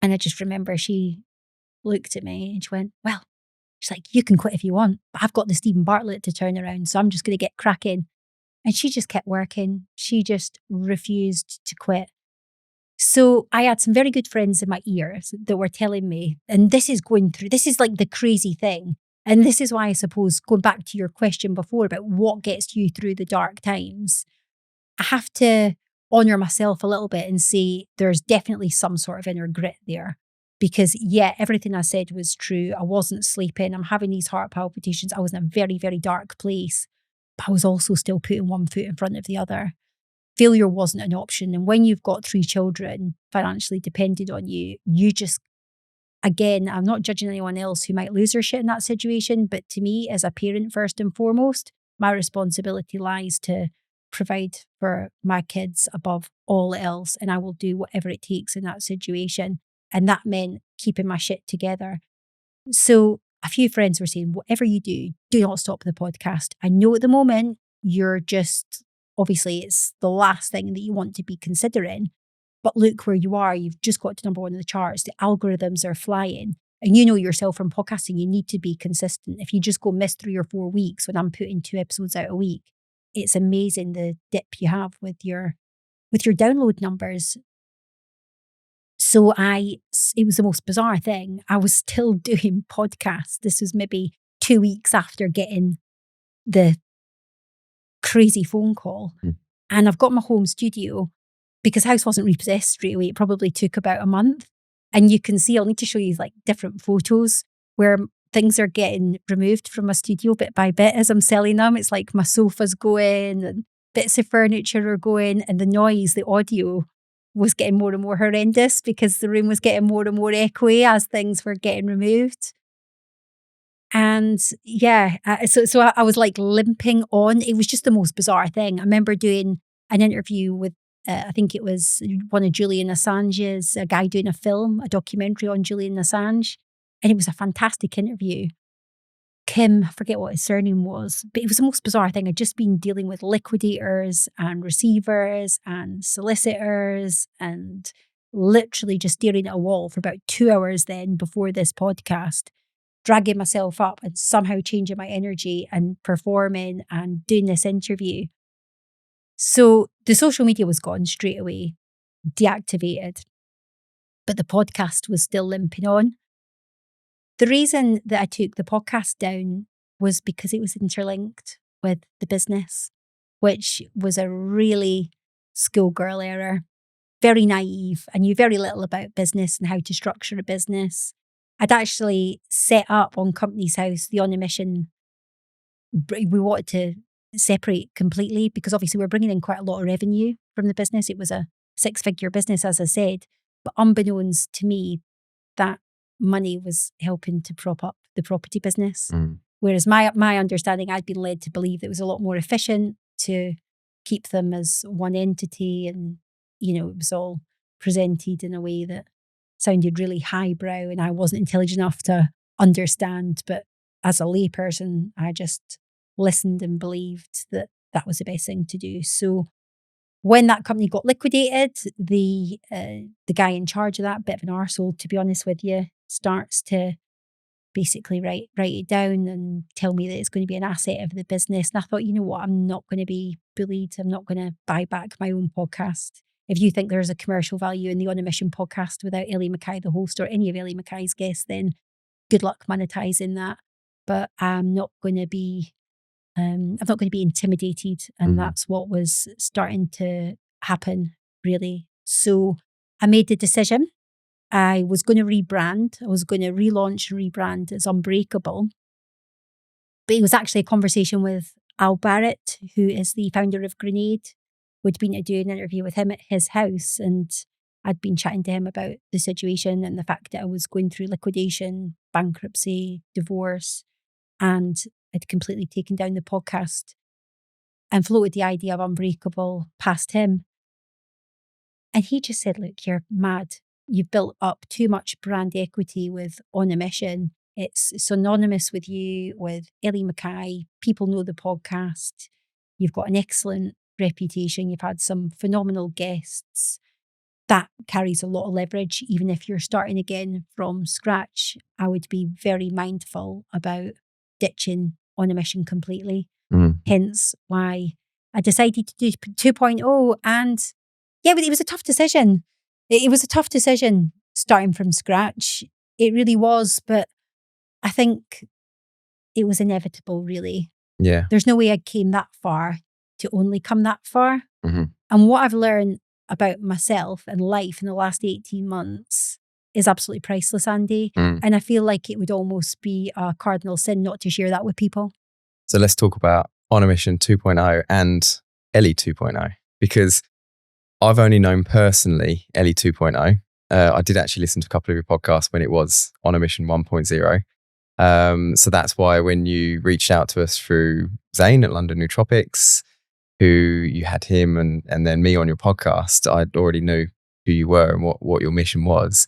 And I just remember she looked at me and she went, well, she's like, you can quit if you want, but I've got the Stephen Bartlett to turn around, so I'm just going to get cracking. And she just kept working. She just refused to quit. So I had some very good friends in my ears that were telling me, and this is like the crazy thing. And this is why I suppose, going back to your question before about what gets you through the dark times, I have to honour myself a little bit and say there's definitely some sort of inner grit there. Because yeah, everything I said was true. I wasn't sleeping. I'm having these heart palpitations. I was in a very, very dark place. But I was also still putting one foot in front of the other. Failure wasn't an option. And when you've got 3 children financially dependent on you, you just again, I'm not judging anyone else who might lose their shit in that situation, but to me, as a parent, first and foremost, my responsibility lies to provide for my kids above all else, and I will do whatever it takes in that situation. And that meant keeping my shit together. So a few friends were saying, whatever you do not stop the podcast. I know at the moment you're just, obviously it's the last thing that you want to be considering, but look where you are. You've just got to number 1 in the charts. The algorithms are flying. And you know yourself from podcasting, you need to be consistent. If you just go miss 3 or 4 weeks when I'm putting 2 episodes out a week, it's amazing the dip you have with your download numbers. So it was the most bizarre thing. I was still doing podcasts. This was maybe 2 weeks after getting the crazy phone call. And I've got my home studio because the house wasn't repossessed straight away. It probably took about a month. And you can see, I'll need to show you like different photos where things are getting removed from my studio bit by bit as I'm selling them. It's like my sofa's going and bits of furniture are going, and the noise, the audio was getting more and more horrendous because the room was getting more and more echoey as things were getting removed. And yeah, so I was like limping on. It was just the most bizarre thing. I remember doing an interview with, I think it was one of Julian Assange's, a guy doing a documentary on Julian Assange. And it was a fantastic interview. Kim, I forget what his surname was, but it was the most bizarre thing. I'd just been dealing with liquidators and receivers and solicitors and literally just staring at a wall for about 2 hours then before this podcast, dragging myself up and somehow changing my energy and performing and doing this interview. So the social media was gone straight away, deactivated, but the podcast was still limping on. The reason that I took the podcast down was because it was interlinked with the business, which was a really schoolgirl error, very naive. I knew very little about business and how to structure a business. I'd actually set up on Company's House the on a mission. We wanted to separate completely because obviously we're bringing in quite a lot of revenue from the business. It was a 6-figure business, as I said, but unbeknownst to me, that money was helping to prop up the property business. Whereas my understanding, I'd been led to believe that it was a lot more efficient to keep them as one entity, and it was all presented in a way that sounded really highbrow, and I wasn't intelligent enough to understand. But as a layperson, I just listened and believed that that was the best thing to do. So when that company got liquidated, the guy in charge of that, bit of an arsehole, to be honest with you, starts to basically write it down and tell me that it's going to be an asset of the business. And I thought, you know what, I'm not going to be bullied. I'm not going to buy back my own podcast. If you think there's a commercial value in the On a Mission podcast without Ellie McKay, the host, or any of Ellie McKay's guests, then good luck monetizing that. But I'm not going to be intimidated. And that's what was starting to happen, really. So I made the decision. I was going to rebrand. I was going to relaunch and rebrand as Unbreakable. But it was actually a conversation with Al Barrett, who is the founder of Grenade. We'd been to do an interview with him at his house, and I'd been chatting to him about the situation and the fact that I was going through liquidation, bankruptcy, divorce, and I'd completely taken down the podcast and floated the idea of Unbreakable past him. And he just said, look, you're mad. You've built up too much brand equity with On a Mission. It's synonymous with you, with Ellie McKay. People know the podcast. You've got an excellent reputation. You've had some phenomenal guests. That carries a lot of leverage. Even if you're starting again from scratch, I would be very mindful about ditching On a Mission completely. Hence why I decided to do 2.0. And yeah, but it was a tough decision. It was a tough decision starting from scratch. It really was. But I think it was inevitable, really. Yeah. There's no way I came that far to only come that far. And what I've learned about myself and life in the last 18 months is absolutely priceless, Andy. And I feel like it would almost be a cardinal sin not to share that with people. So let's talk about On a Mission 2.0 and Ellie 2.0, because I've only known personally Ellie 2.0, I did actually listen to a couple of your podcasts when it was on a mission 1.0. So that's why when you reached out to us through Zane at London Nootropics, who you had him and then me on your podcast, I already knew who you were and what your mission was.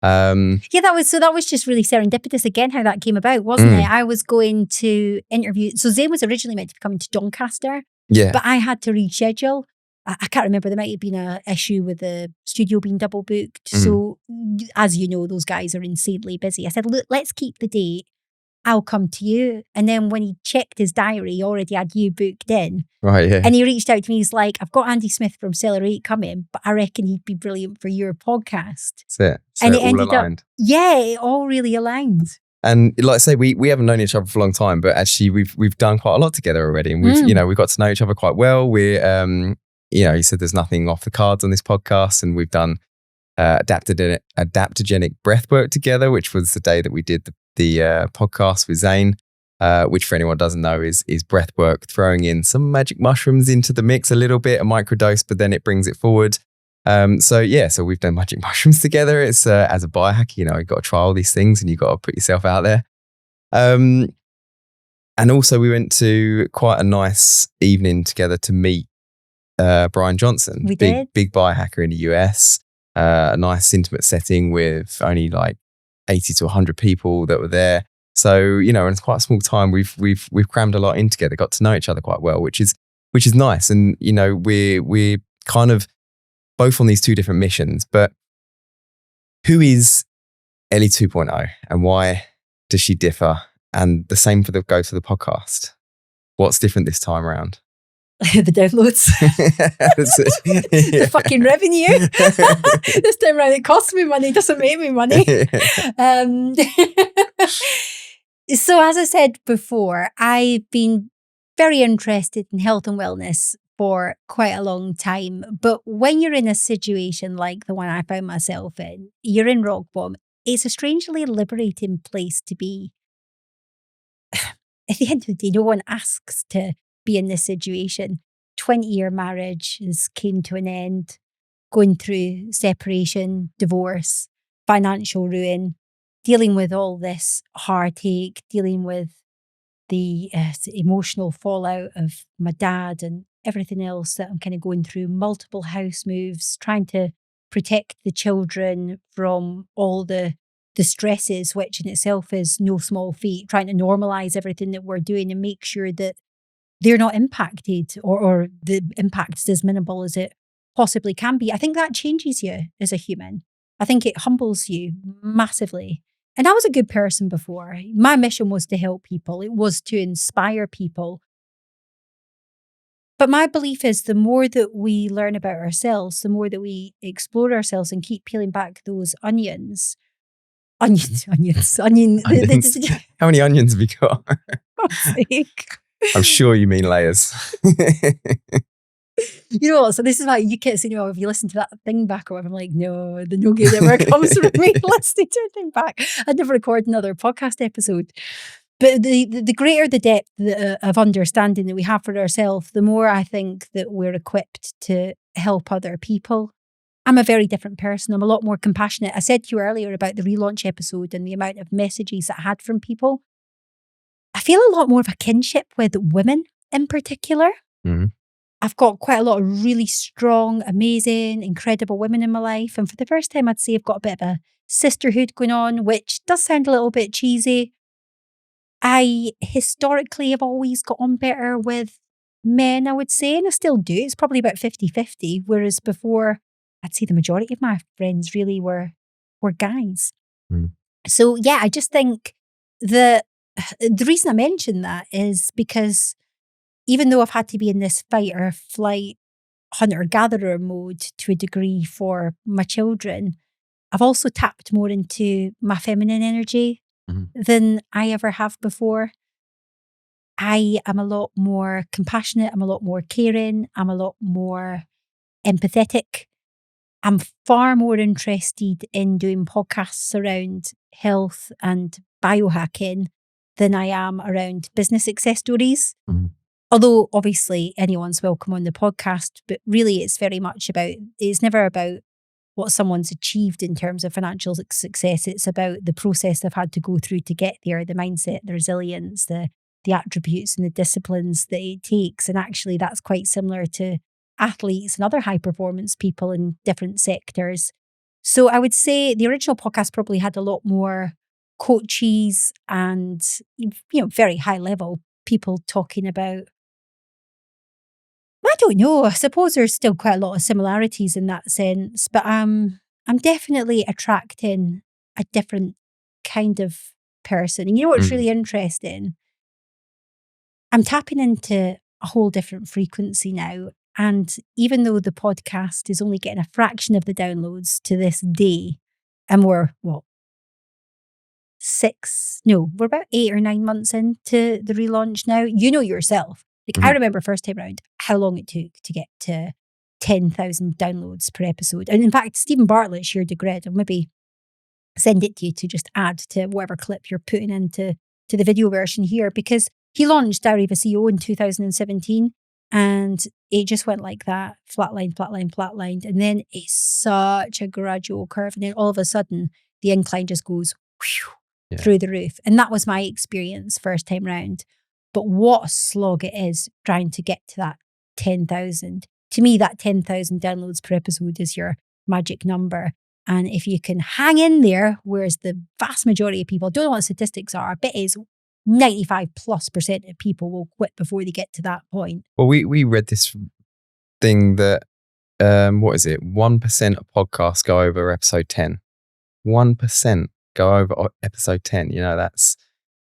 That was just really serendipitous again, how that came about, wasn't it? I was going to interview. So Zane was originally meant to be coming to Doncaster, but I had to reschedule. I can't remember. There might have been an issue with the studio being double booked. So as you know, those guys are insanely busy. I said, look, let's keep the date. I'll come to you. And then when he checked his diary, he already had you booked in. Right, yeah. And he reached out to me. He's like, I've got Andy Smith from Accelerate coming, but I reckon he'd be brilliant for your podcast. That's it. So and it all aligned. It all really aligned. And like I say, we haven't known each other for a long time, but actually we've done quite a lot together already. And we've got to know each other quite well. We're, you said there's nothing off the cards on this podcast, and we've done adaptogenic breathwork together, which was the day that we did the podcast with Zane, which for anyone who doesn't know is breathwork, throwing in some magic mushrooms into the mix a little bit, a microdose, but then it brings it forward. So we've done magic mushrooms together. It's as a biohacker, you've got to try all these things and you've got to put yourself out there. And also we went to quite a nice evening together to meet Brian Johnson, big biohacker in the US, a nice intimate setting with only like 80 to 100 people that were there. So, and it's quite a small time. We've crammed a lot in together, got to know each other quite well, which is nice. And, we're kind of both on these two different missions, but who is Ellie 2.0 and why does she differ? And the same for the podcast. What's different this time around? The downloads. The fucking revenue. This time around it costs me money, doesn't make me money. So as I said before, I've been very interested in health and wellness for quite a long time. But when you're in a situation like the one I found myself in, you're in rock bottom, it's a strangely liberating place to be. At the end of the day, no one asks to be in this situation. 20-year marriage came to an end, going through separation, divorce, financial ruin, dealing with all this heartache, dealing with the emotional fallout of my dad and everything else that I'm kind of going through, multiple house moves, trying to protect the children from all the stresses, which in itself is no small feat, trying to normalize everything that we're doing and make sure that they're not impacted or the impact is as minimal as it possibly can be. I think that changes you as a human. I think it humbles you massively. And I was a good person before. My mission was to help people. It was to inspire people. But my belief is the more that we learn about ourselves, the more that we explore ourselves and keep peeling back those onions. Onions. How many onions have you got? God's sake. I'm sure you mean layers. You know what? So this is why you can't say, if you listen to that thing back or whatever, I'm like, no, the no good ever comes from me listening to a thing back. I'd never record another podcast episode. But the greater the depth of understanding that we have for ourselves, the more I think that we're equipped to help other people. I'm a very different person. I'm a lot more compassionate. I said to you earlier about the relaunch episode and the amount of messages that I had from people. I feel a lot more of a kinship with women in particular. Mm-hmm. I've got quite a lot of really strong, amazing, incredible women in my life. And for the first time, I'd say I've got a bit of a sisterhood going on, which does sound a little bit cheesy. I historically have always got on better with men, I would say, and I still do. It's probably about 50-50, whereas before, I'd say the majority of my friends really were guys. Mm. So yeah, I just think the reason I mention that is because even though I've had to be in this fight or flight, hunter-gatherer mode to a degree for my children, I've also tapped more into my feminine energy than I ever have before. I am a lot more compassionate. I'm a lot more caring. I'm a lot more empathetic. I'm far more interested in doing podcasts around health and biohacking than I am around business success stories. Mm-hmm. Although obviously anyone's welcome on the podcast, but really it's very much it's never about what someone's achieved in terms of financial success. It's about the process they've had to go through to get there, the mindset, the resilience, the attributes and the disciplines that it takes. And actually, that's quite similar to athletes and other high performance people in different sectors. So I would say the original podcast probably had a lot more coaches and, very high level people talking about, I don't know, I suppose there's still quite a lot of similarities in that sense, but I'm definitely attracting a different kind of person. And you know what's really interesting? I'm tapping into a whole different frequency now. And even though the podcast is only getting a fraction of the downloads to this day, and we're about 8 or 9 months into the relaunch now. You know yourself. I remember first time around how long it took to get to 10,000 downloads per episode. And in fact, Stephen Bartlett shared a grid. I'll maybe send it to you to just add to whatever clip you're putting into the video version here, because he launched Diary of a CEO in 2017 and it just went like that, flatlined. And then it's such a gradual curve. And then all of a sudden, the incline just goes through the roof. And that was my experience first time round. But what a slog it is trying to get to that 10,000. To me, that 10,000 downloads per episode is your magic number. And if you can hang in there, whereas the vast majority of people, don't know what the statistics are, I bet is 95+% of people will quit before they get to that point. Well, we read this thing that, 1% of podcasts go over episode 10. 1% go over episode 10. That's,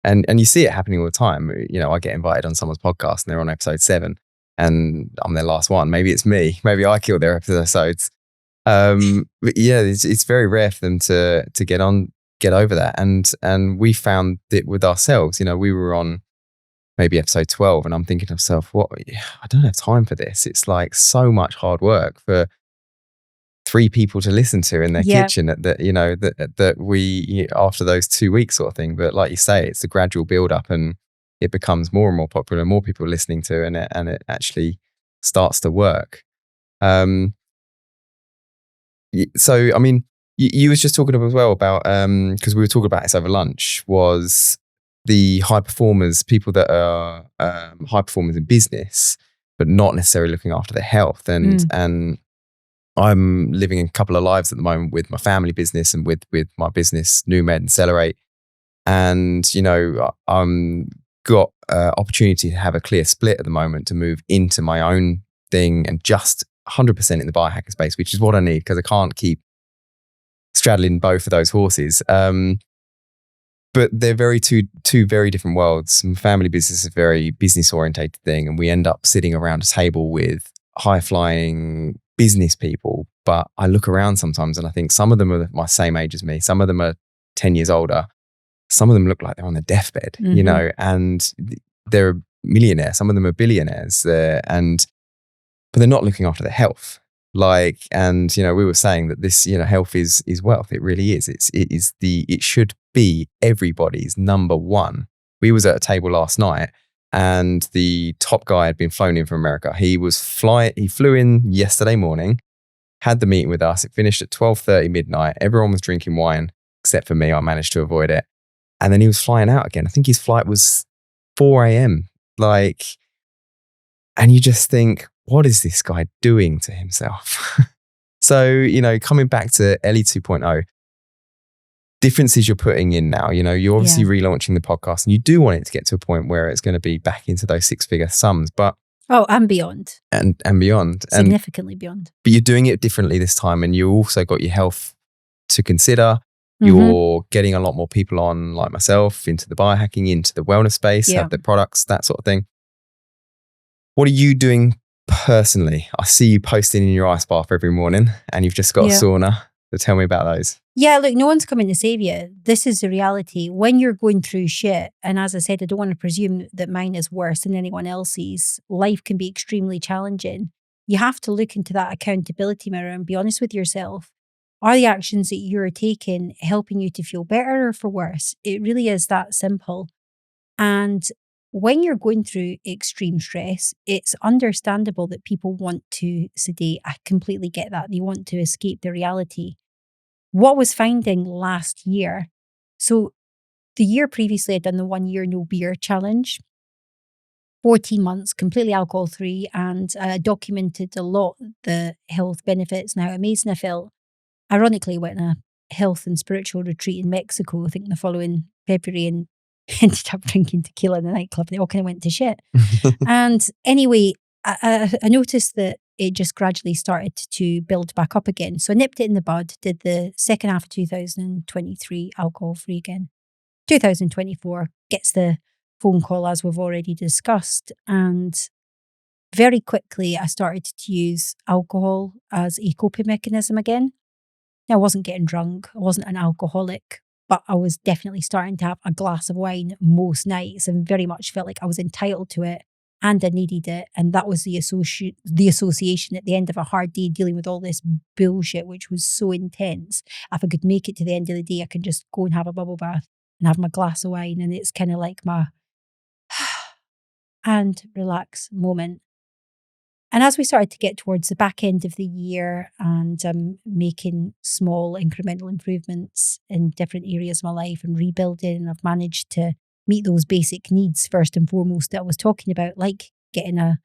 and you see it happening all the time. I get invited on someone's podcast and they're on episode 7 and I'm their last one. Maybe it's me. Maybe I killed their episodes. But yeah, it's very rare for them to get over that. And we found it with ourselves. We were on maybe episode 12 and I'm thinking to myself, I don't have time for this. It's like so much hard work for 3 people to listen to in their kitchen that we, after those 2 weeks sort of thing. But like you say, it's a gradual build up and it becomes more and more popular, more people listening to it, and it actually starts to work. So, I mean, you was just talking as well about, because we were talking about this over lunch, was the high performers, people that are high performers in business, but not necessarily looking after their health. And I'm living a couple of lives at the moment with my family business and with my business, NewMed and Accelerate. And, I'm got opportunity to have a clear split at the moment to move into my own thing and just 100% in the biohacking space, which is what I need because I can't keep straddling both of those horses. But they're two very different worlds. Family business is a very business orientated thing, and we end up sitting around a table with high flying business people. But I look around sometimes and I think some of them are my same age as me. Some of them are 10 years older. Some of them look like they're on their deathbed, and they're millionaires. Some of them are billionaires, but they're not looking after their health. And we were saying that this, health is wealth. It really is. It should be everybody's number one. We was at a table last night and the top guy had been flown in from America. He flew in yesterday morning, had the meeting with us. It finished at 12:30 midnight. Everyone was drinking wine except for me. I managed to avoid it. And then he was flying out again. I think his flight was 4 a.m. And you just think, what is this guy doing to himself? So, coming back to Ellie 2.0, differences you're putting in now, you're obviously relaunching the podcast and you do want it to get to a point where it's going to be back into those 6-figure sums, but and beyond. And beyond. Significantly beyond. But you're doing it differently this time and you also got your health to consider. You're getting a lot more people on, like myself, into the biohacking, into the wellness space, have the products, that sort of thing. What are you doing personally? I see you posting in your ice bath every morning and you've just got a sauna. So tell me about those. Yeah, look, no one's coming to save you. This is the reality. When you're going through shit, and as I said, I don't want to presume that mine is worse than anyone else's. Life can be extremely challenging. You have to look into that accountability mirror and be honest with yourself. Are the actions that you're taking helping you to feel better or for worse? It really is that simple. And when you're going through extreme stress, it's understandable that people want to sedate. I completely get that. They want to escape the reality. What I was finding last year, so the year previously I'd done the 1 year no beer challenge, 14 months, completely alcohol free, and documented a lot the health benefits and how amazing I felt. Ironically, I went on a health and spiritual retreat in Mexico, I think the following February, and ended up drinking tequila in the nightclub, and it all kind of went to shit. And anyway, I noticed that it just gradually started to build back up again. So I nipped it in the bud, did the second half of 2023 alcohol free again. 2024 gets the phone call, as we've already discussed. And very quickly, I started to use alcohol as a coping mechanism again. Now, I wasn't getting drunk. I wasn't an alcoholic, but I was definitely starting to have a glass of wine most nights and very much felt like I was entitled to it and I needed it. And that was the association at the end of a hard day dealing with all this bullshit, which was so intense. If I could make it to the end of the day, I could just go and have a bubble bath and have my glass of wine. And it's kind of like my and relax moment. And as we started to get towards the back end of the year and making small incremental improvements in different areas of my life and rebuilding, I've managed to meet those basic needs first and foremost that I was talking about, like getting a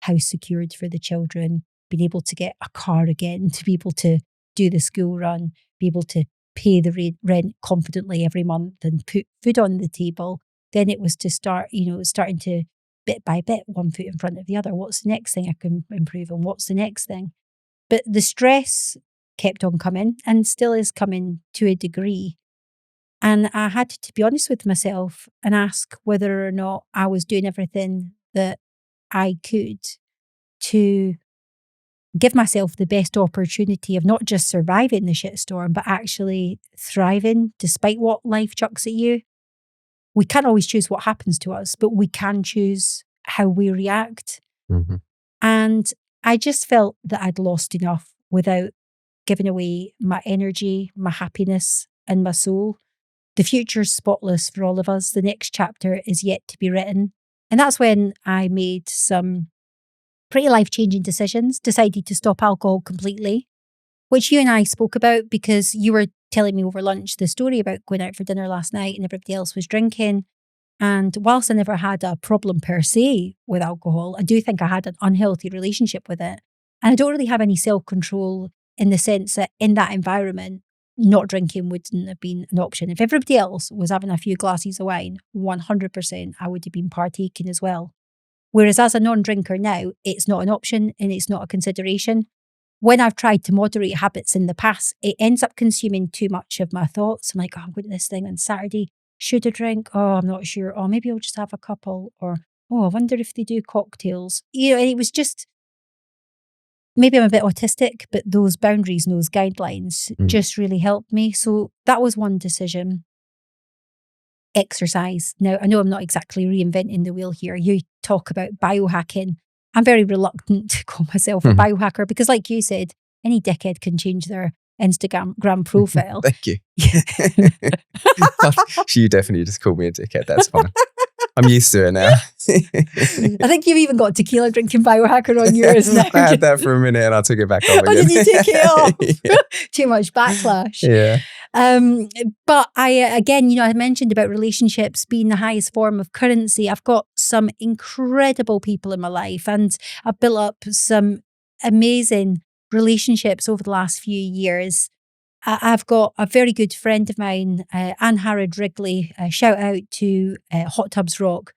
house secured for the children, being able to get a car again, to be able to do the school run, be able to pay the rent confidently every month and put food on the table. Then it was to start, starting to bit by bit, one foot in front of the other. What's the next thing I can improve on? What's the next thing? But the stress kept on coming and still is coming to a degree. And I had to be honest with myself and ask whether or not I was doing everything that I could to give myself the best opportunity of not just surviving the shitstorm, but actually thriving despite what life chucks at you. We can't always choose what happens to us, but we can choose how we react. Mm-hmm. And I just felt that I'd lost enough without giving away my energy, my happiness, and my soul. The future's spotless for all of us. The next chapter is yet to be written. And that's when I made some pretty life-changing decisions, decided to stop alcohol completely, which you and I spoke about because you were telling me over lunch the story about going out for dinner last night and everybody else was drinking. And whilst I never had a problem per se with alcohol, I do think I had an unhealthy relationship with it. And I don't really have any self-control in the sense that in that environment, not drinking wouldn't have been an option. If everybody else was having a few glasses of wine, 100% I would have been partaking as well. Whereas as a non-drinker now, it's not an option and it's not a consideration. When I've tried to moderate habits in the past, it ends up consuming too much of my thoughts. I'm like, I'm going to this thing on Saturday. Should I drink? Oh, I'm not sure. Oh, maybe I'll just have a couple. Or, oh, I wonder if they do cocktails. And it was just, maybe I'm a bit autistic, but those boundaries and those guidelines just really helped me. So that was one decision. Exercise. Now, I know I'm not exactly reinventing the wheel here. You talk about biohacking. I'm very reluctant to call myself a biohacker because, like you said, any dickhead can change their Instagram profile. Thank you. You definitely just called me a dickhead. That's fine. I'm used to it now. I think you've even got tequila drinking biohacker on yours now. I had that for a minute and I took it back off again. Oh, did you take it off? Yeah. Too much backlash. Yeah. But I mentioned about relationships being the highest form of currency. I've got some incredible people in my life and I've built up some amazing relationships over the last few years. I've got a very good friend of mine, Anne Harrod Wrigley, shout out to Hot Tubs Rock,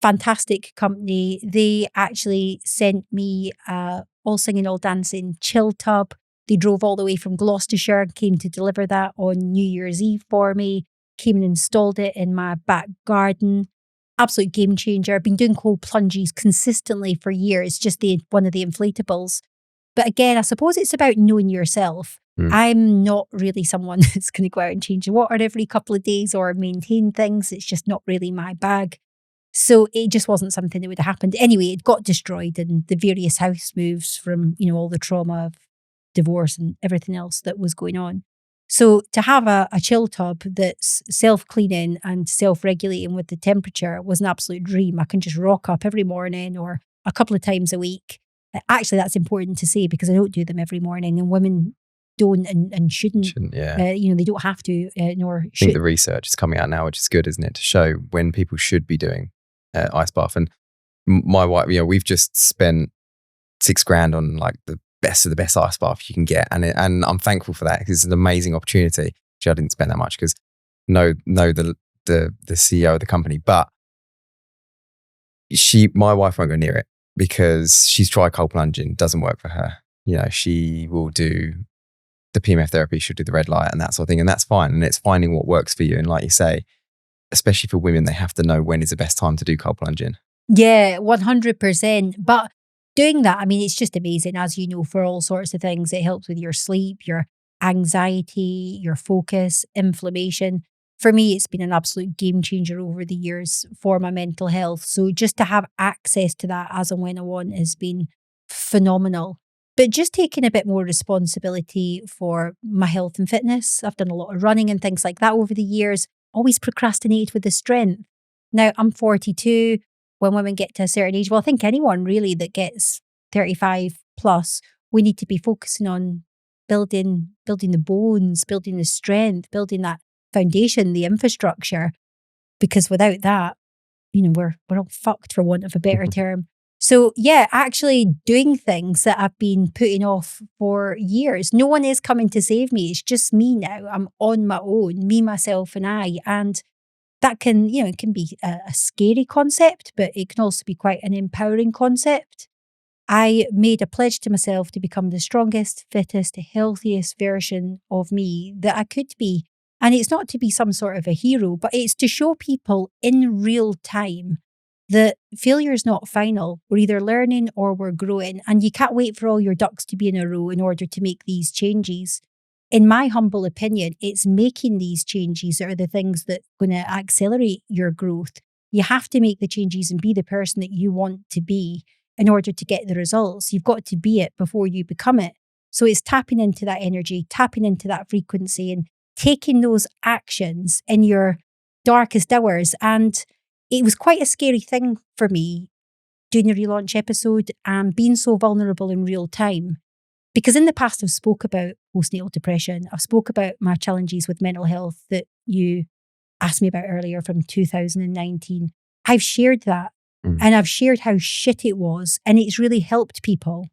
fantastic company. They actually sent me all singing, all dancing chill tub. They drove all the way from Gloucestershire and came to deliver that on New Year's Eve for me, came and installed it in my back garden. Absolute game changer. I've been doing cold plunges consistently for years, just one of the inflatables. But again, I suppose it's about knowing yourself. I'm not really someone that's going to go out and change the water every couple of days or maintain things. It's just not really my bag. So it just wasn't something that would have happened. Anyway, it got destroyed in the various house moves from, all the trauma of divorce and everything else that was going on. So to have a chill tub that's self-cleaning and self-regulating with the temperature was an absolute dream. I can just rock up every morning or a couple of times a week. Actually, that's important to say because I don't do them every morning, and women don't and shouldn't. Yeah. They don't have to, nor I think should. the research is coming out now, which is good, isn't it? To show when people should be doing ice bath. And my wife, we've just spent $6,000 on like the best of the best ice bath you can get. And I'm thankful for that because it's an amazing opportunity. Actually, I didn't spend that much because know the CEO of the company, but my wife won't go near it because she's tried cold plunging, doesn't work for her. She will do the PEMF therapy, she'll do the red light and that sort of thing. And that's fine. And it's finding what works for you. And like you say, especially for women, they have to know when is the best time to do cold plunging. Yeah, 100%. But doing that, I mean, it's just amazing, as you know, for all sorts of things. It helps with your sleep, your anxiety, your focus, inflammation. For me, it's been an absolute game changer over the years for my mental health. So just to have access to that as and when I want has been phenomenal. But just taking a bit more responsibility for my health and fitness. I've done a lot of running and things like that over the years. Always procrastinate with the strength. Now, I'm 42. When women get to a certain age, well, I think anyone really that gets 35 plus, we need to be focusing on building the bones, building the strength, building that foundation, the infrastructure. Because without that, we're all fucked, for want of a better term. So yeah, actually doing things that I've been putting off for years. No one is coming to save me. It's just me now. I'm on my own, me, myself, and I. And that can, it can be a scary concept, but it can also be quite an empowering concept. I made a pledge to myself to become the strongest, fittest, healthiest version of me that I could be. And it's not to be some sort of a hero, but it's to show people in real time that failure is not final. We're either learning or we're growing. And you can't wait for all your ducks to be in a row in order to make these changes. In my humble opinion, it's making these changes that are the things that are going to accelerate your growth. You have to make the changes and be the person that you want to be in order to get the results. You've got to be it before you become it. So it's tapping into that energy, tapping into that frequency and taking those actions in your darkest hours. And it was quite a scary thing for me doing the relaunch episode and being so vulnerable in real time. Because in the past, I've spoke about postnatal depression. I've spoke about my challenges with mental health that you asked me about earlier from 2019. I've shared that and I've shared how shit it was and it's really helped people.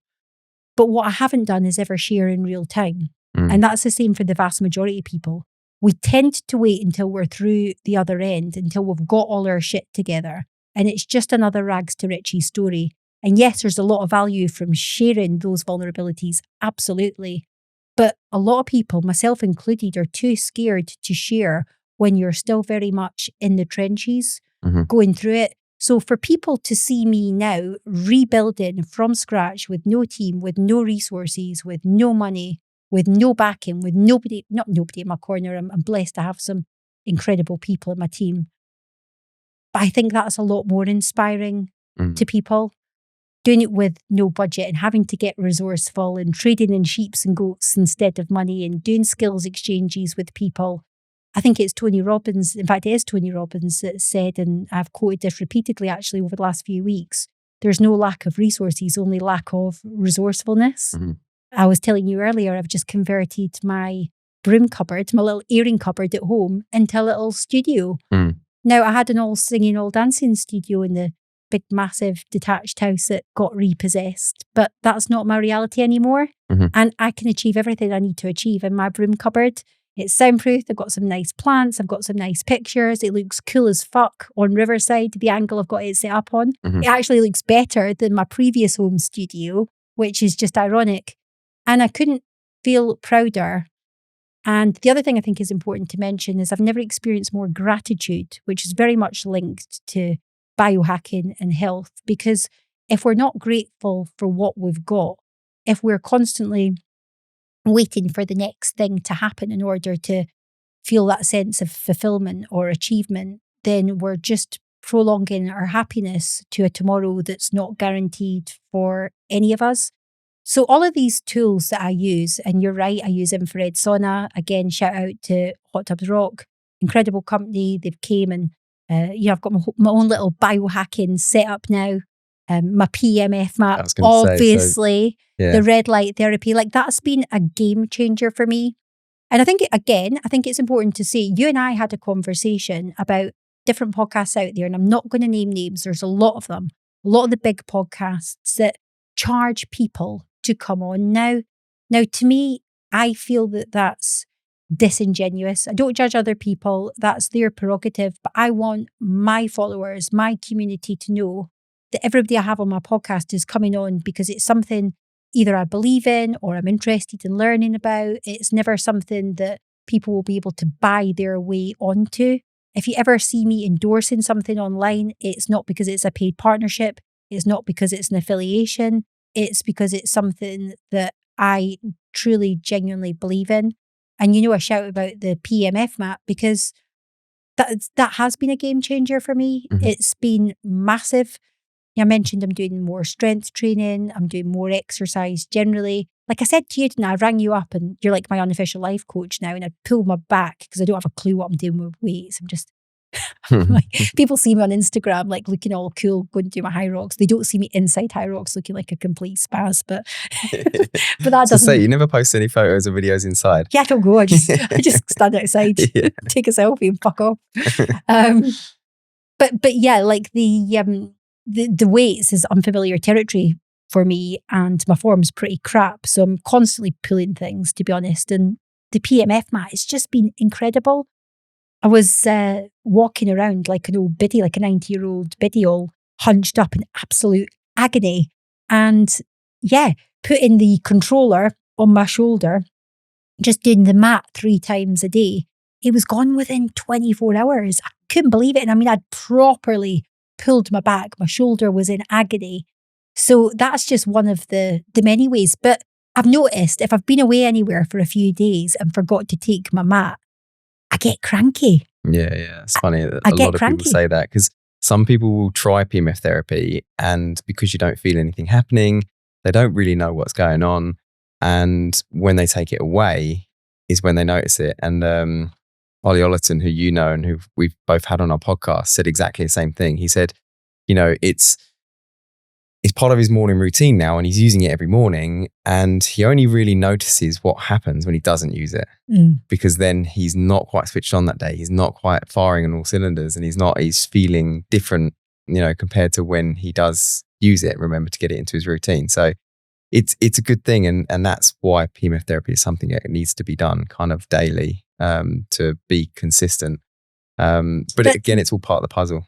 But what I haven't done is ever share in real time. And that's the same for the vast majority of people. We tend to wait until we're through the other end, until we've got all our shit together. And it's just another rags to riches story. And yes, there's a lot of value from sharing those vulnerabilities, absolutely. But a lot of people, myself included, are too scared to share when you're still very much in the trenches, going through it. So for people to see me now rebuilding from scratch with no team, with no resources, with no money, with no backing, with nobody in my corner. I'm blessed to have some incredible people in my team. But I think that's a lot more inspiring to people. Doing it with no budget and having to get resourceful and trading in sheeps and goats instead of money and doing skills exchanges with people. I think it's Tony Robbins. In fact, it is Tony Robbins that said, and I've quoted this repeatedly actually over the last few weeks, there's no lack of resources, only lack of resourcefulness. I was telling you earlier, I've just converted my broom cupboard, my little airing cupboard at home, into a little studio. Now, I had an all singing, all dancing studio in the big, massive detached house that got repossessed, but that's not my reality anymore. And I can achieve everything I need to achieve in my broom cupboard. It's soundproof. I've got some nice plants. I've got some nice pictures. It looks cool as fuck on Riverside, the angle I've got it set up on. It actually looks better than my previous home studio, which is just ironic. And I couldn't feel prouder. And the other thing I think is important to mention is I've never experienced more gratitude, which is very much linked to biohacking and health. Because if we're not grateful for what we've got, if we're constantly waiting for the next thing to happen in order to feel that sense of fulfillment or achievement, then we're just prolonging our happiness to a tomorrow that's not guaranteed for any of us. So all of these tools that I use, and you're right, I use infrared sauna. Again, shout out to Hot Tubs Rock, incredible company. They've came and, I've got my own little biohacking setup now. My PEMF map, obviously, the red light therapy, like that's been a game changer for me. And I think it's important to say, you and I had a conversation about different podcasts out there, and I'm not going to name names. There's a lot of them, a lot of the big podcasts that charge people to come on. Now, to me, I feel that that's disingenuous. I don't judge other people. That's their prerogative. But I want my followers, my community to know that everybody I have on my podcast is coming on because it's something either I believe in or I'm interested in learning about. It's never something that people will be able to buy their way onto. If you ever see me endorsing something online, it's not because it's a paid partnership. It's not because it's an affiliation. It's because it's something that I truly, genuinely believe in. And I shout about the PEMF map because that has been a game changer for me. Mm-hmm. It's been massive. I mentioned I'm doing more strength training. I'm doing more exercise generally. Like I said to you, I rang you up and you're like my unofficial life coach now, and I pull my back because I don't have a clue what I'm doing with weights. I'm just like, people see me on Instagram like looking all cool, going to do my high rocks. They don't see me inside high rocks looking like a complete spaz. But but that doesn't. So you never post any photos or videos inside? Yeah, I don't go. I just stand outside, take a selfie, and fuck off. But yeah, like the weights is unfamiliar territory for me, and my form's pretty crap. So I'm constantly pulling things, to be honest. And the PEMF mat, it's just been incredible. I was walking around like an old biddy, like a 90-year-old biddy, all hunched up in absolute agony. And putting the controller on my shoulder, just doing the mat 3 times a day, it was gone within 24 hours. I couldn't believe it. And I mean, I'd properly pulled my back. My shoulder was in agony. So that's just one of the many ways. But I've noticed if I've been away anywhere for a few days and forgot to take my mat, I get cranky. Yeah. It's funny that a lot of people say that because some people will try PEMF therapy and because you don't feel anything happening, they don't really know what's going on. And when they take it away is when they notice it. And Ollie Ollerton, who you know and who we've both had on our podcast, said exactly the same thing. He said, it's part of his morning routine now and he's using it every morning, and he only really notices what happens when he doesn't use it because then he's not quite switched on that day. He's not quite firing on all cylinders and he's feeling different, compared to when he does use it, remember to get it into his routine. So it's a good thing. And that's why PEMF therapy is something that needs to be done kind of daily to be consistent. But again, it's all part of the puzzle.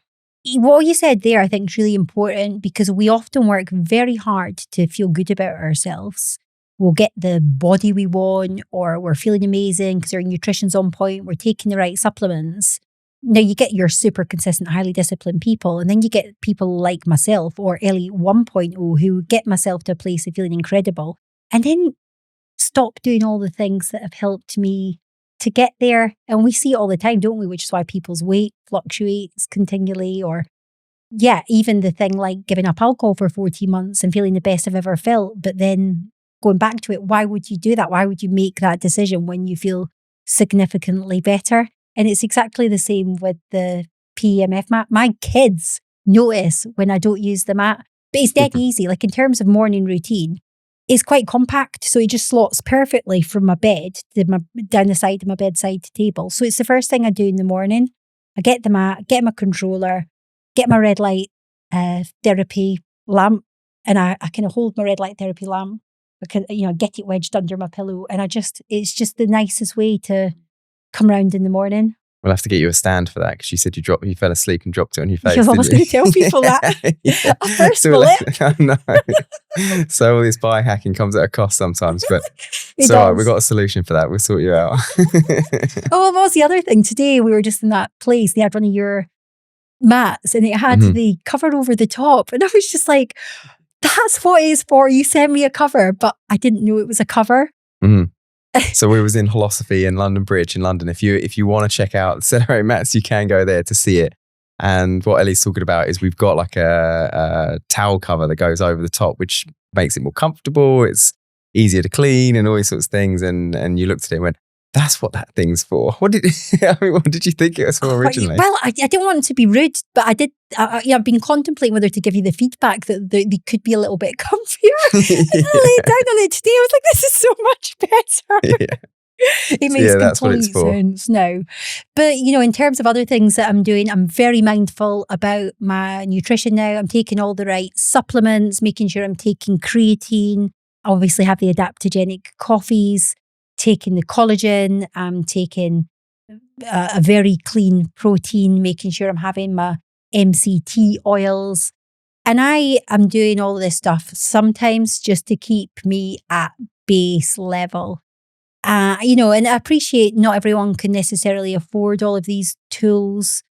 What you said there, I think, is really important because we often work very hard to feel good about ourselves. We'll get the body we want, or we're feeling amazing because our nutrition's on point, we're taking the right supplements. Now, you get your super consistent, highly disciplined people, and then you get people like myself or Ellie 1.0 who get myself to a place of feeling incredible and then stop doing all the things that have helped me to get there. And we see it all the time, don't we? Which is why people's weight fluctuates continually. Or even the thing like giving up alcohol for 14 months and feeling the best I've ever felt, but then going back to it, why would you do that? Why would you make that decision when you feel significantly better? And it's exactly the same with the PEMF mat. My kids notice when I don't use the mat, but it's dead easy. Like in terms of morning routine, it's quite compact, so it just slots perfectly from my bed to down the side of my bedside table. So it's the first thing I do in the morning. I get the mat, get my controller, get my red light therapy lamp, and I kind of hold my red light therapy lamp. I can, get it wedged under my pillow, and it's just the nicest way to come round in the morning. We'll have to get you a stand for that because you said you fell asleep and dropped it on your face. You're almost going to tell people that. I burst my lip. I know. So all this biohacking comes at a cost sometimes, but it's all right. We've got a solution for that. We'll sort you out. What was the other thing? Today we were just in that place. They had one of your mats and it had the cover over the top. And I was just like, that's what it's for. You send me a cover, but I didn't know it was a cover. Mm-hmm. So we was in Philosophy in London Bridge in London. If you want to check out Celebrate Mats, you can go there to see it. And what Ellie's talking about is we've got like a towel cover that goes over the top, which makes it more comfortable. It's easier to clean and all these sorts of things. And you looked at it and went, that's what that thing's for. What did you think it was for originally? Well, I didn't want to be rude, but I did. I've been contemplating whether to give you the feedback that they could be a little bit comfier. And I laid down on it today. I was like, this is so much better. Yeah. It makes complete sense now. But, in terms of other things that I'm doing, I'm very mindful about my nutrition now. I'm taking all the right supplements, making sure I'm taking creatine. I obviously have the adaptogenic coffees, taking the collagen. I'm taking a very clean protein, making sure I'm having my MCT oils. And I am doing all this stuff sometimes just to keep me at base level. And I appreciate not everyone can necessarily afford all of these tools.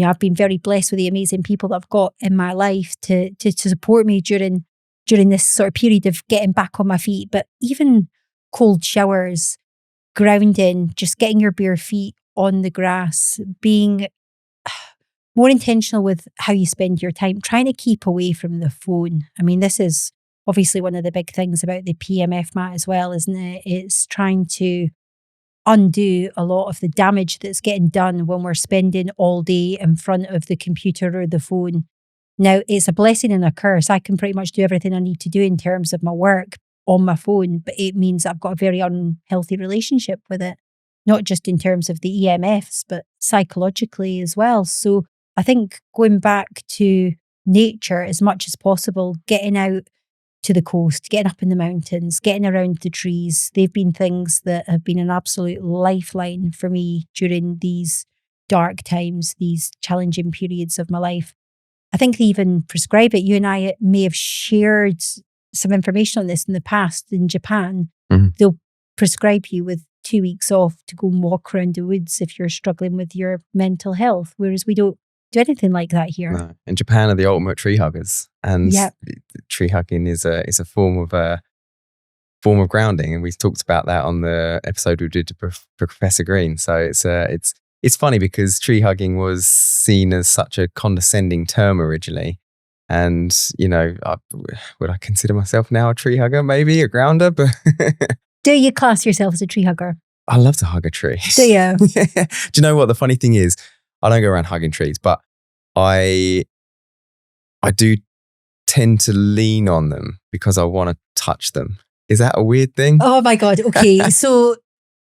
I've been very blessed with the amazing people that I've got in my life to support me during this sort of period of getting back on my feet. But even cold showers, grounding, just getting your bare feet on the grass, being more intentional with how you spend your time, trying to keep away from the phone. I mean, this is obviously one of the big things about the PEMF mat as well, isn't it? It's trying to undo a lot of the damage that's getting done when we're spending all day in front of the computer or the phone. Now, it's a blessing and a curse. I can pretty much do everything I need to do in terms of my work on my phone, but it means I've got a very unhealthy relationship with it, not just in terms of the EMFs, but psychologically as well. So I think going back to nature as much as possible, getting out to the coast, getting up in the mountains, getting around the trees, they've been things that have been an absolute lifeline for me during these dark times, these challenging periods of my life. I think they even prescribe it. You and I may have shared some information on this in the past. In Japan, they'll prescribe you with 2 weeks off to go and walk around the woods if you're struggling with your mental health, whereas we don't do anything like that here. No. In Japan are the ultimate tree huggers, and tree hugging is a form of grounding, and we talked about that on the episode we did to Professor Green. So it's funny because tree hugging was seen as such a condescending term originally, and would I consider myself now a tree hugger? Maybe a grounder, but do you class yourself as a tree hugger? I love to hug a tree. Do you? Do you know what the funny thing is? I don't go around hugging trees, but I do tend to lean on them because I want to touch them. Is that a weird thing? Oh my God. Okay. So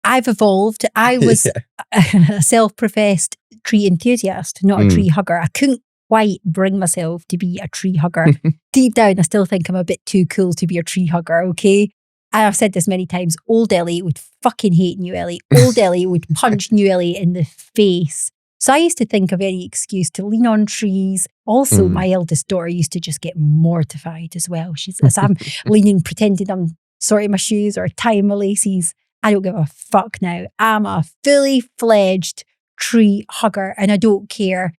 I've evolved. I was a self-professed tree enthusiast, not a tree hugger. I couldn't quite bring myself to be a tree hugger. Deep down, I still think I'm a bit too cool to be a tree hugger. Okay. And I've said this many times. Old Ellie would fucking hate New Ellie. Old Ellie would punch New Ellie in the face. So I used to think of any excuse to lean on trees. Also, my eldest daughter used to just get mortified as well. As I'm leaning, pretending I'm sorting my shoes or tying my laces. I don't give a fuck now. I'm a fully fledged tree hugger and I don't care.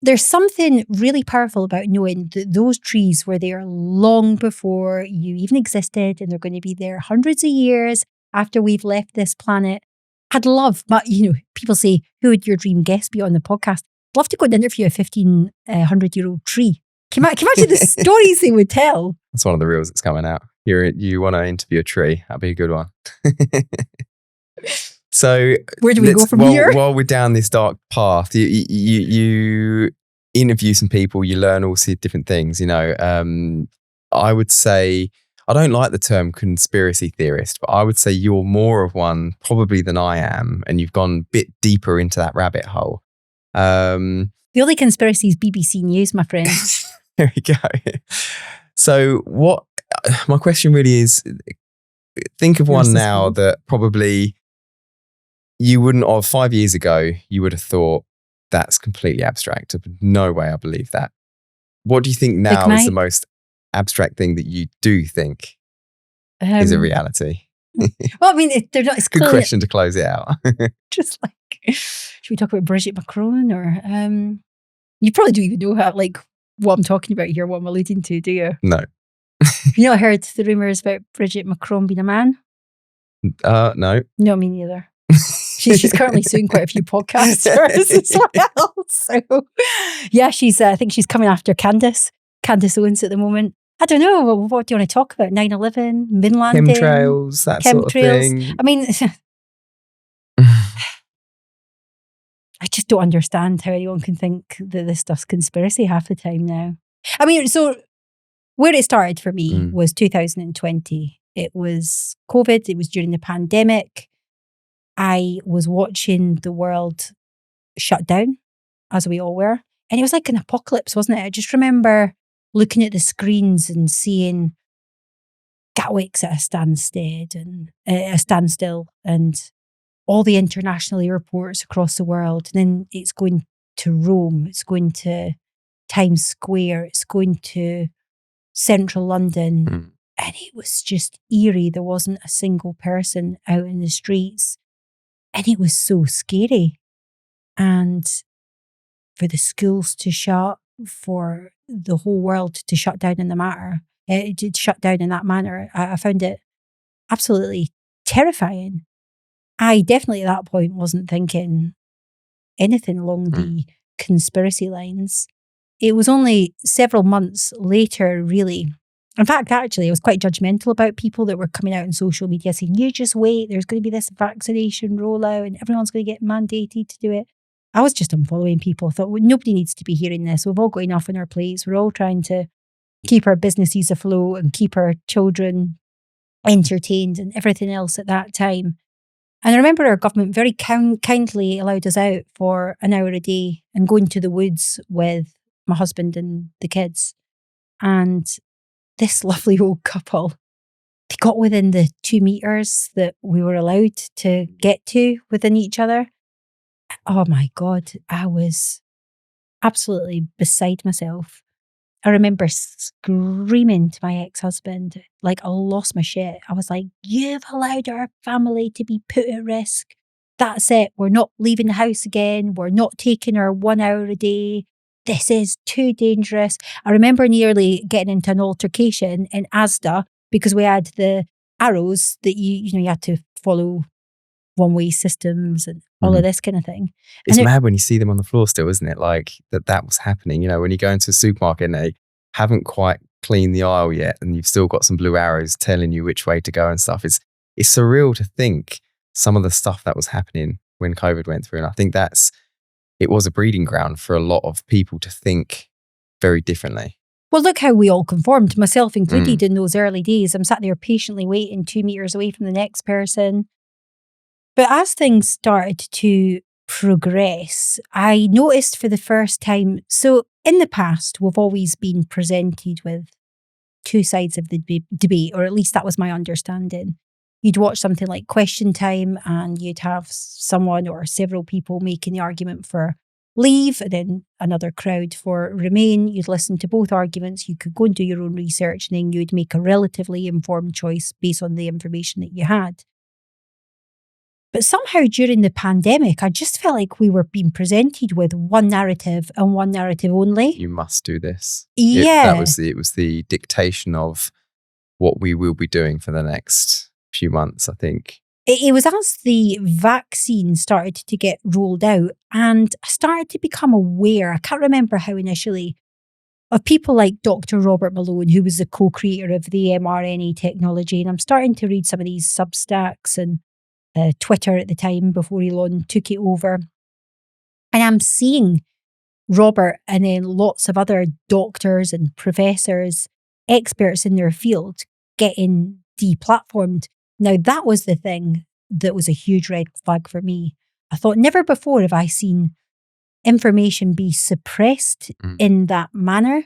There's something really powerful about knowing that those trees were there long before you even existed, and they're going to be there hundreds of years after we've left this planet. I'd love, but people say, who would your dream guest be on the podcast? I'd love to go and interview a 1,500-year-old tree. Can you imagine the stories they would tell? That's one of the reels that's coming out. You want to interview a tree. That'd be a good one. So where do we go from here? While we're down this dark path, you interview some people, you learn all sorts of different things. I would say, I don't like the term conspiracy theorist, but I would say you're more of one probably than I am, and you've gone a bit deeper into that rabbit hole. The only conspiracy is BBC News, my friend. There we go. So my question really is, think of one now that probably you wouldn't have 5 years ago, you would have thought that's completely abstract. No way I believe that. What do you think now is the most abstract thing that you do think is a reality? Well, I mean, they're not. It's good question to close it out. Just like, should we talk about Brigitte Macron or you probably don't even know what I'm talking about here, what I'm alluding to, do you? No. I heard the rumours about Brigitte Macron being a man? No. No, me neither. She's currently suing quite a few podcasters as well. So, yeah, I think she's coming after Candace Owens at the moment. I don't know. What do you want to talk about? 9/11, moon landing? Chemtrails, that sort of thing. I mean, I just don't understand how anyone can think that this stuff's conspiracy half the time now. I mean, so where it started for me was 2020. It was COVID. It was during the pandemic. I was watching the world shut down, as we all were. And it was like an apocalypse, wasn't it? I just remember looking at the screens and seeing Gatwick's at a standstill and all the international airports across the world. And then it's going to Rome, it's going to Times Square, it's going to central London. And it was just eerie. There wasn't a single person out in the streets. And it was so scary. And for the schools to shut, for the whole world to shut down in that manner, I found it absolutely terrifying. I definitely at that point wasn't thinking anything along the conspiracy lines. It was only several months later, really. In fact, actually, I was quite judgmental about people that were coming out on social media saying, you just wait, there's going to be this vaccination rollout and everyone's going to get mandated to do it. I was just unfollowing people. I thought, well, nobody needs to be hearing this. We've all got enough on our plates. We're all trying to keep our businesses afloat and keep our children entertained and everything else at that time. And I remember our government very kindly allowed us out for an hour a day and going to the woods with my husband and the kids. And this lovely old couple, they got within the 2 meters that we were allowed to get to within each other. Oh my God, I was absolutely beside myself. I remember screaming to my ex-husband, like I lost my shit. I was like, you've allowed our family to be put at risk. That's it. We're not leaving the house again. We're not taking our 1 hour a day. This is too dangerous. I remember nearly getting into an altercation in Asda because we had the arrows that you had to follow one-way systems and all of this kind of thing. It's mad when you see them on the floor still, isn't it? Like that was happening. You know, when you go into a supermarket and they haven't quite cleaned the aisle yet and you've still got some blue arrows telling you which way to go and stuff. It's surreal to think some of the stuff that was happening when COVID went through. And I think it was a breeding ground for a lot of people to think very differently. Well, look how we all conformed, myself included, in those early days. I'm sat there patiently waiting 2 meters away from the next person. But as things started to progress, I noticed for the first time, so in the past, we've always been presented with two sides of the debate, or at least that was my understanding. You'd watch something like Question Time and you'd have someone or several people making the argument for Leave and then another crowd for Remain. You'd listen to both arguments. You could go and do your own research and then you'd make a relatively informed choice based on the information that you had. But somehow during the pandemic, I just felt like we were being presented with one narrative and one narrative only. You must do this. Yeah. It was the dictation of what we will be doing for the next few months, I think. It was as the vaccine started to get rolled out and I started to become aware, I can't remember how initially, of people like Dr. Robert Malone, who was the co-creator of the mRNA technology. And I'm starting to read some of these Substacks and Twitter at the time before Elon took it over. And I'm seeing Robert and then lots of other doctors and professors, experts in their field, getting deplatformed. Now, that was the thing that was a huge red flag for me. I thought, never before have I seen information be suppressed in that manner.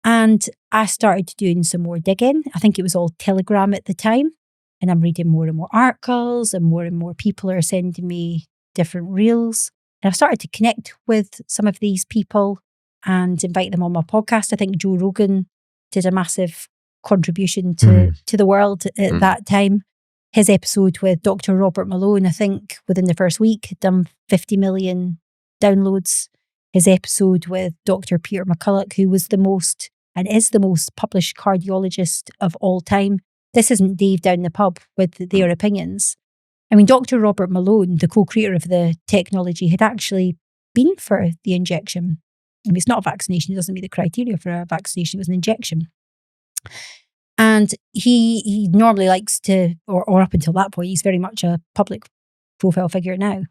And I started doing some more digging. I think it was all Telegram at the time. And I'm reading more and more articles and more people are sending me different reels. And I've started to connect with some of these people and invite them on my podcast. I think Joe Rogan did a massive contribution to the world at that time. His episode with Dr. Robert Malone, I think within the first week, had done 50 million downloads. His episode with Dr. Peter McCulloch, who was the most and is the most published cardiologist of all time. This isn't Dave down the pub with their opinions. I mean, Dr. Robert Malone, the co-creator of the technology, had actually been for the injection. I mean, it's not a vaccination. It doesn't meet the criteria for a vaccination. It was an injection. And he normally likes to, or up until that point, he's very much a public profile figure now,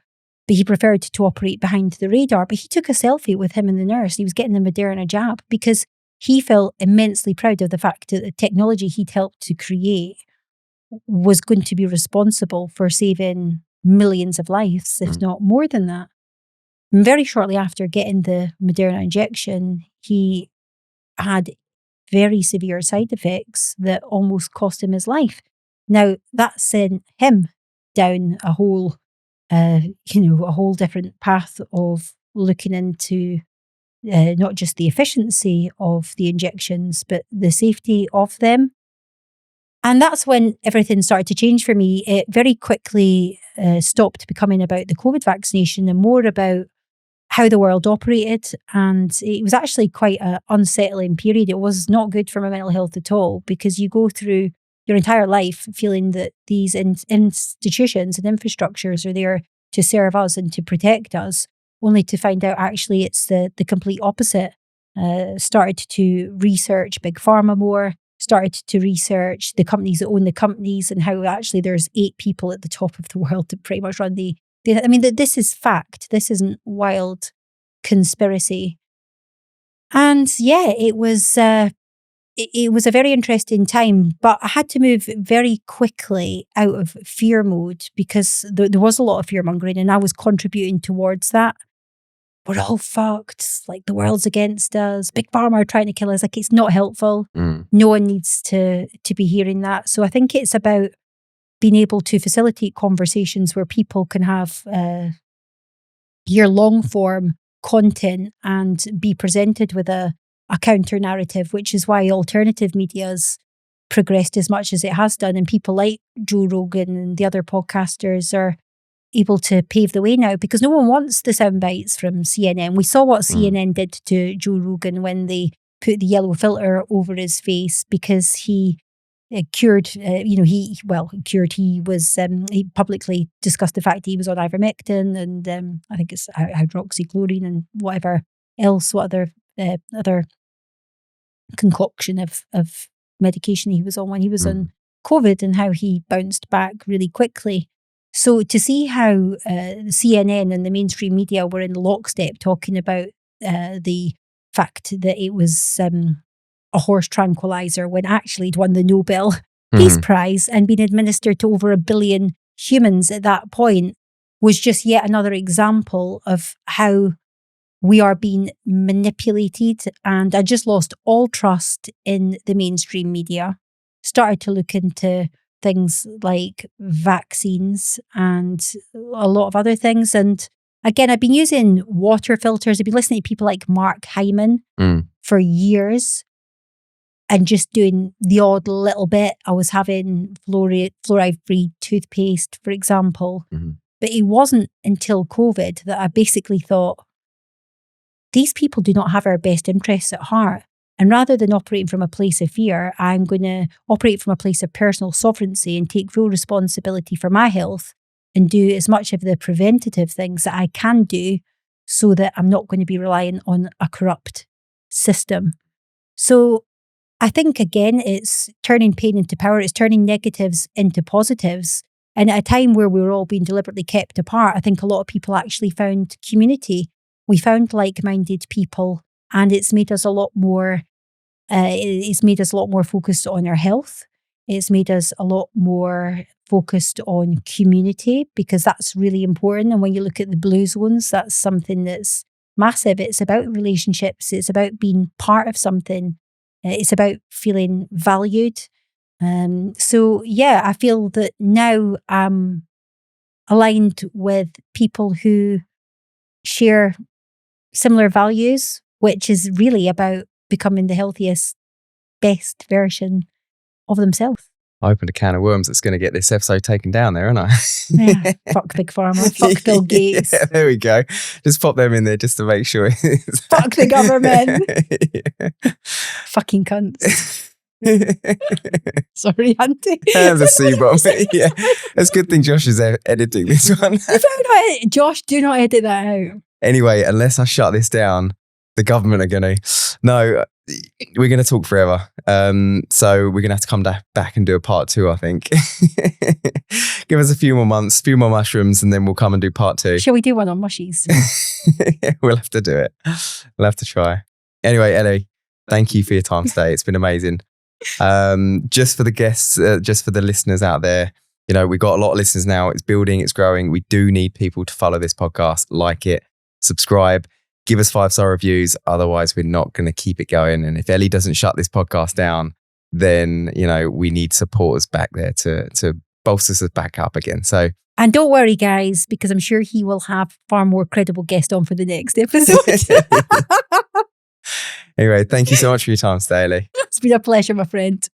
but he preferred to operate behind the radar. But he took a selfie with him and the nurse. He was getting the Moderna jab because he felt immensely proud of the fact that the technology he'd helped to create was going to be responsible for saving millions of lives, if not more than that. And very shortly after getting the Moderna injection, he had very severe side effects that almost cost him his life. Now, that sent him down a whole, a whole different path of looking into not just the efficiency of the injections, but the safety of them. And that's when everything started to change for me. It very quickly stopped becoming about the COVID vaccination and more about how the world operated. And it was actually quite an unsettling period. It was not good for my mental health at all, because you go through your entire life feeling that these institutions and infrastructures are there to serve us and to protect us, only to find out actually it's the complete opposite. Started to research Big Pharma more, started to research the companies that own the companies and how actually there's 8 people at the top of the world that pretty much run I mean, this is fact. This isn't wild conspiracy. And yeah, it was a very interesting time, but I had to move very quickly out of fear mode because there was a lot of fear mongering and I was contributing towards that. We're all fucked. Like, the world's against us. Big Pharma are trying to kill us. Like, it's not helpful. No one needs to be hearing that. So I think it's about being able to facilitate conversations where people can have hear long form content and be presented with a counter narrative, which is why alternative media's progressed as much as it has done. And people like Joe Rogan and the other podcasters are able to pave the way now, because no one wants the sound bites from CNN. We saw what CNN did to Joe Rogan when they put the yellow filter over his face because he cured, he publicly discussed the fact he was on ivermectin and I think it's hydroxychloroquine and whatever else, what other concoction of medication he was on when he was on COVID, and how he bounced back really quickly. So to see how CNN and the mainstream media were in lockstep talking about the fact that it was a horse tranquilizer when actually it won the Nobel Peace Prize and been administered to over 1 billion humans at that point was just yet another example of how we are being manipulated. And I just lost all trust in the mainstream media, started to look into things like vaccines and a lot of other things. And again, I've been using water filters. I've been listening to people like Mark Hyman for years and just doing the odd little bit. I was having fluoride-free toothpaste, for example. But it wasn't until COVID that I basically thought, these people do not have our best interests at heart. And rather than operating from a place of fear, I'm going to operate from a place of personal sovereignty and take full responsibility for my health and do as much of the preventative things that I can do so that I'm not going to be relying on a corrupt system. So I think, again, it's turning pain into power. It's turning negatives into positives. And at a time where we were all being deliberately kept apart, I think a lot of people actually found community. We found like-minded people, and it's made us a lot more. It's made us a lot more focused on our health. It's made us a lot more focused on community, because that's really important. And when you look at the blue zones, that's something that's massive. It's about relationships. It's about being part of something. It's about feeling valued. So yeah, I feel that now I'm aligned with people who share similar values, which is really about becoming the healthiest, best version of themselves. I opened a can of worms that's going to get this episode taken down there, aren't I? Yeah, fuck Big Pharma, fuck Bill Gates. Yeah, there we go. Just pop them in there just to make sure. Fuck the government. Yeah. Fucking cunts. Sorry, Auntie. The C-bomb. Yeah. It's a good thing Josh is editing this one. Josh, do not edit that out. Anyway, unless I shut this down, the government are going to... No, we're going to talk forever. So we're going to have to come back and do a part 2, I think. Give us a few more months, few more mushrooms, and then we'll come and do part 2. Shall we do one on mushies? We'll have to do it. We'll have to try. Anyway, Ellie, thank you for your time today. It's been amazing. Just for the guests, just for the listeners out there, you know, we've got a lot of listeners now. It's building, it's growing. We do need people to follow this podcast, like it, subscribe, give us 5-star reviews. Otherwise, we're not going to keep it going. And if Ellie doesn't shut this podcast down, then, you know, we need supporters back there to bolster us back up again. So, and don't worry, guys, because I'm sure he will have far more credible guest on for the next episode. Anyway, thank you so much for your time today, Ellie. It's been a pleasure, my friend.